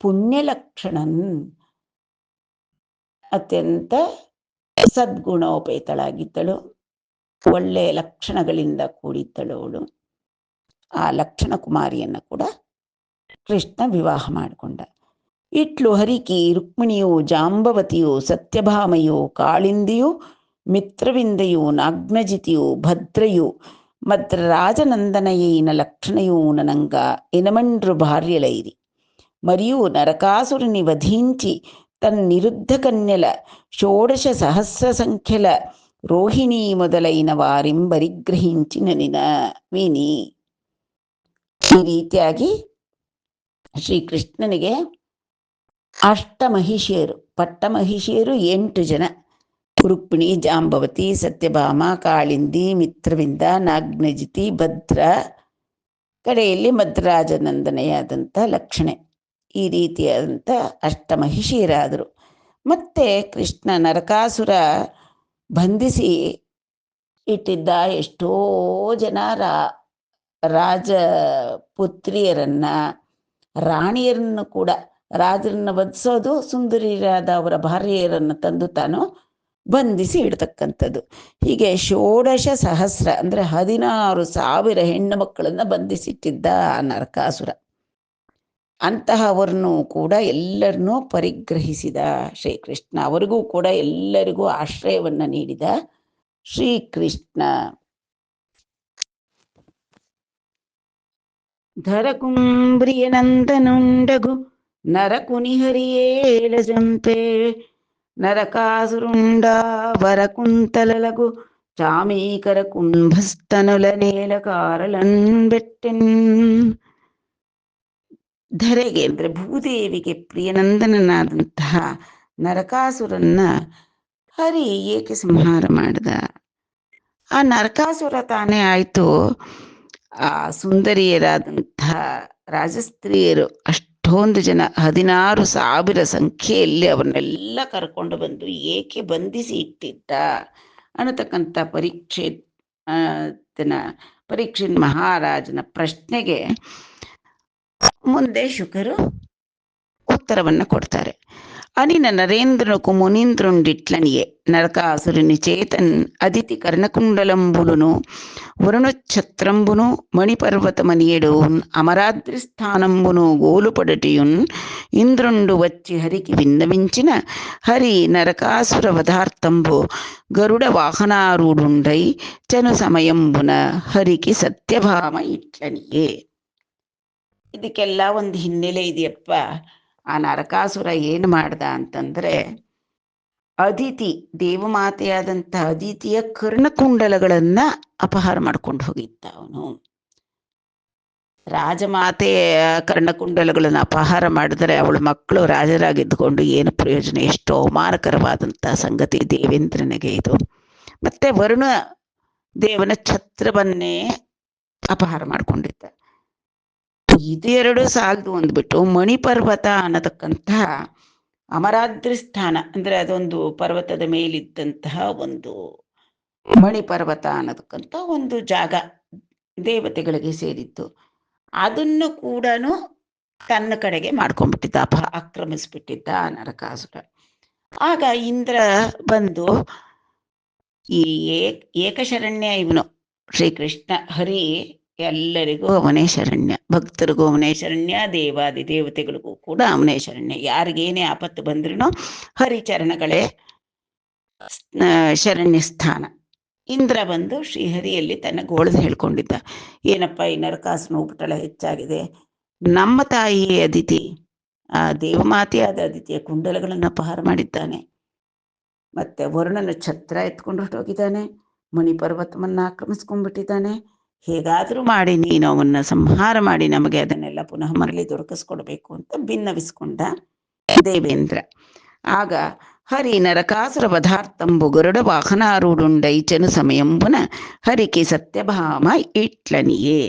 ಪುಣ್ಯ ಲಕ್ಷಣನ್, ಅತ್ಯಂತ ಸದ್ಗುಣೋಪೇತಳಾಗಿದ್ದಳು, ಒಳ್ಳೆಯ ಲಕ್ಷಣಗಳಿಂದ ಕೂಡಿದ್ದಳು ಅವಳು. ಆ ಲಕ್ಷಣ ಕುಮಾರಿಯನ್ನ ಕೂಡ ಕೃಷ್ಣ ವಿವಾಹ ಮಾಡಿಕೊಂಡ. ಇಟ್ಲು ಹರಿಕಿ ರುಕ್ಮಿಣಿಯು ಜಾಂಬವತಿಯು ಸತ್ಯಭಾಮೆಯು ಕಾಳಿಂದಿಯು ಮಿತ್ರವಿಂದೆಯು ನಾಗ್ನಜಿತಿಯು ಭದ್ರಯು మద్రరాజనందనయైన లక్షణయూననంగ ఎనమండ్రు భార్యలైరి. మరియు నరకాసురుని వధించి తన్నిరుద్ధ కన్యల షోడశ సహస్ర సంఖ్యల రోహిణీ మొదలైన ವಾರಿಂಬರಿಗ್ರಹಿಂಚಿನನಿನ ವಿನಿ. ಈ ರೀತಿಯಾಗಿ ಶ್ರೀಕೃಷ್ಣನಿಗೆ ಅಷ್ಟಮಹಿಷಿಯರು, ಪಟ್ಟಮಹಿಷಿಯರು 8 ಜನ. ರುಕ್ಮಿಣಿ, ಜಾಂಬವತಿ, ಸತ್ಯಭಾಮ, ಕಾಳಿಂದಿ, ಮಿತ್ರವಿಂದ, ನಾಗ್ನಜಿತಿ, ಭದ್ರ, ಕಡೆಯಲ್ಲಿ ಮದ್ರಾಜನಂದನೆಯಾದಂಥ ಲಕ್ಷಣೆ. ಈ ರೀತಿಯಾದಂಥ ಅಷ್ಟಮಹಿಷಿಯರಾದರು. ಮತ್ತೆ ಕೃಷ್ಣ ನರಕಾಸುರ ಬಂಧಿಸಿ ಇಟ್ಟಿದ್ದ ಎಷ್ಟೋ ಜನ ರಾಜ ಪುತ್ರಿಯರನ್ನ, ರಾಣಿಯರನ್ನು ಕೂಡ, ರಾಜರನ್ನ ವಧಿಸೋದು, ಸುಂದರಿಯರಾದ ಅವರ ಭಾರ್ಯರನ್ನು ತಂದು ತಾನು ಬಂಧಿಸಿ ಇಡ್ತಕ್ಕಂಥದ್ದು. ಹೀಗೆ 16 ಸಹಸ್ರ ಅಂದರೆ 16,000 ಹೆಣ್ಣು ಮಕ್ಕಳನ್ನ ಬಂಧಿಸಿಟ್ಟಿದ್ದ ಆ ನರಕಾಸುರ. ಅಂತಹವರನ್ನು ಕೂಡ ಎಲ್ಲರನ್ನೂ ಪರಿಗ್ರಹಿಸಿದ ಶ್ರೀಕೃಷ್ಣ. ಅವರಿಗೂ ಕೂಡ ಎಲ್ಲರಿಗೂ ಆಶ್ರಯವನ್ನು ನೀಡಿದ ಶ್ರೀಕೃಷ್ಣ. ಧರಕುಂಬ್ರಿಯ ನಂದನುಂಡಗು ನರಕುನಿಹರಿಯೇಳಜಂಪೆ నరకాసురుండ వరకుంతలగు చామీకర కుంభస్తనుల నేల ಕಾರಳನ್ ಬೆಟ್ಟೆನ್. ಧರೆಗೆ ಅಂದರೆ ಭೂದೇವಿಗೆ ಪ್ರಿಯನಂದನನಾದಂತಹ ನರಕಾಸುರನ್ನ ಹರಿ ಏಕೆ ಸಂಹಾರ ಮಾಡಿದ? ಆ ನರಕಾಸುರ ತಾನೇ ಆಯಿತು. ಆ ಸುಂದರಿಯರಾದಂತಹ ರಾಜಸ್ತ್ರೀಯರು ಅಷ್ಟೊಂದು ಜನ 16,000 ಸಂಖ್ಯೆಯಲ್ಲಿ ಅವನ್ನೆಲ್ಲ ಕರ್ಕೊಂಡು ಬಂದು ಏಕೆ ಬಂಧಿಸಿ ಇಟ್ಟಿದ್ದ ಅನ್ನತಕ್ಕಂಥ ಪರೀಕ್ಷಿತ್ ಮಹಾರಾಜನ ಪ್ರಶ್ನೆಗೆ ಮುಂದೆ ಶುಕರು ಉತ್ತರವನ್ನು ಕೊಡ್ತಾರೆ. ಅನಿನ ನರೇಂದ್ರನಕು ಮುನೀಂದ್ರುಂಡಿಟ್ಲನಿಯೇ నరకాసురుని చేతన్ అదితి కర్ణకుండలంబులును వరుణఛత్రంబును మణిపర్వతమనియడు అమరాద్రి స్థానంబును గోలుపడటియున్ ఇంద్రుండు వచ్చి హరికి విన్నవించిన హరి నరకాసుర వధార్థంబు గరుడ వాహనారూఢుండై చను సమయంబున ಹರಿಗೆ ಸತ್ಯಭಾಮ ಇಟ್ಲನಿಯೇ. ಇದಕ್ಕೆಲ್ಲ ಒಂದು ಹಿನ್ನೆಲೆ ಇದೆಯಪ್ಪ. ಆ ನರಕಾಸುರ ಏನು ಮಾಡ್ದ ಅಂತಂದ್ರೆ, ಅದಿತಿ ದೇವಮಾತೆಯಾದಂಥ ಅದಿತಿಯ ಕರ್ಣಕುಂಡಲಗಳನ್ನ ಅಪಹಾರ ಮಾಡ್ಕೊಂಡು ಹೋಗಿದ್ದ ಅವನು. ರಾಜಮಾತೆಯ ಕರ್ಣಕುಂಡಲಗಳನ್ನು ಅಪಹಾರ ಮಾಡಿದರೆ ಅವಳ ಮಕ್ಕಳು ರಾಜರಾಗಿದ್ದುಕೊಂಡು ಏನು ಪ್ರಯೋಜನ? ಎಷ್ಟು ಅವಮಾನಕರವಾದಂಥ ಸಂಗತಿ ದೇವೇಂದ್ರನಿಗೆ ಇದು. ಮತ್ತೆ ವರುಣ ದೇವನ ಛತ್ರವನ್ನೇ ಅಪಹಾರ ಮಾಡ್ಕೊಂಡಿದ್ದ. ಇದೆರಡು ಸಾಲದು ಅಂದ್ಬಿಟ್ಟು ಮಣಿಪರ್ವತ ಅನ್ನತಕ್ಕಂತಹ ಅಮರಾದ್ರಿ ಸ್ಥಾನ, ಅಂದರೆ ಅದೊಂದು ಪರ್ವತದ ಮೇಲಿದ್ದಂತಹ ಒಂದು ಮಣಿಪರ್ವತ ಅನ್ನತಕ್ಕಂಥ ಒಂದು ಜಾಗ ದೇವತೆಗಳಿಗೆ ಸೇರಿತ್ತು. ಅದನ್ನು ಕೂಡ ತನ್ನ ಕಡೆಗೆ ಮಾಡ್ಕೊಂಡ್ಬಿಟ್ಟಿದ್ದ, ಆಕ್ರಮಿಸ್ಬಿಟ್ಟಿದ್ದ ನರಕಾಸುರ. ಆಗ ಇಂದ್ರ ಬಂದು ಈ ಏಕಶರಣ್ಯ ಇವನು ಶ್ರೀಕೃಷ್ಣ, ಹರಿ ಎಲ್ಲರಿಗೂ ಅವನೇ ಶರಣ್ಯ, ಭಕ್ತರಿಗೂ ಅವನೇ ಶರಣ್ಯ, ದೇವಾದಿ ದೇವತೆಗಳಿಗೂ ಕೂಡ ಅವನೇ ಶರಣ್ಯ. ಯಾರಿಗೇನೇ ಆಪತ್ತು ಬಂದ್ರೂ ಹರಿಚರಣಗಳೇ ಶರಣ್ಯ ಸ್ಥಾನ. ಇಂದ್ರ ಬಂದು ಶ್ರೀಹರಿಯಲ್ಲಿ ತನ್ನ ಗೋಳದ ಹೇಳ್ಕೊಂಡಿದ್ದ, ಏನಪ್ಪ ಈ ನರಕಾಸುರನ ಉಪಟಳ ಹೆಚ್ಚಾಗಿದೆ, ನಮ್ಮ ತಾಯಿಯೇ ಅದಿತಿ, ಆ ದೇವಮಾತೆಯಾದ ಅದಿತಿಯ ಕುಂಡಲಗಳನ್ನು ಅಪಹಾರ ಮಾಡಿದ್ದಾನೆ, ಮತ್ತೆ ವರುಣನ ಛತ್ರ ಎತ್ಕೊಂಡು ಹೊರಟೋಗಿದ್ದಾನೆ, ಮಣಿಪರ್ವತವನ್ನು ಆಕ್ರಮಿಸ್ಕೊಂಡ್ಬಿಟ್ಟಿದ್ದಾನೆ. ಹೇಗಾದರೂ ಮಾಡಿ ನೀನು ಅವನ್ನ ಸಂಹಾರ ಮಾಡಿ ನಮಗೆ ಅದನ್ನೆಲ್ಲ ಪುನಃ ಮರಳಿ ದೊರಕಿಸ್ಕೊಡ್ಬೇಕು ಅಂತ ಭಿನ್ನವಿಸ್ಕೊಂಡ ದೇವೇಂದ್ರ. ಆಗ ಹರಿ ನರಕಾಸುರ ವಧಾರ್ಥಂಬು ಗರುಡ ವಾಹನಾರೂಢುಂಡೈಚನು ಸಮಯಂಬುನ ಹರಿಗೆ ಸತ್ಯಭಾಮ ಇಟ್ಲನಿಯೇ.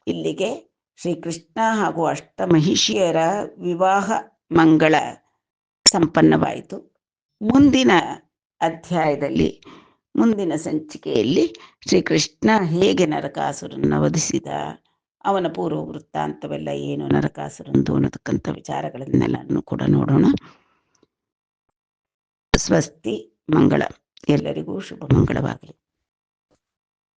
ಇಲ್ಲಿಗೆ ಶ್ರೀಕೃಷ್ಣ ಹಾಗೂ ಅಷ್ಟಮಹಿಷಿಯರ ವಿವಾಹ ಮಂಗಳ ಸಂಪನ್ನವಾಯಿತು. ಮುಂದಿನ ಅಧ್ಯಾಯದಲ್ಲಿ, ಮುಂದಿನ ಸಂಚಿಕೆಯಲ್ಲಿ ಶ್ರೀಕೃಷ್ಣ ಹೇಗೆ ನರಕಾಸುರನ್ನ ವಧಿಸಿದ, ಅವನ ಪೂರ್ವ ವೃತ್ತಾಂತವೆಲ್ಲ ಏನು, ನರಕಾಸುರಂದು ಅನ್ನತಕ್ಕಂಥ ವಿಚಾರಗಳನ್ನೆಲ್ಲನೂ ಕೂಡ ನೋಡೋಣ. ಸ್ವಸ್ತಿ, ಮಂಗಳ. ಎಲ್ಲರಿಗೂ ಶುಭ ಮಂಗಳವಾಗಲಿ.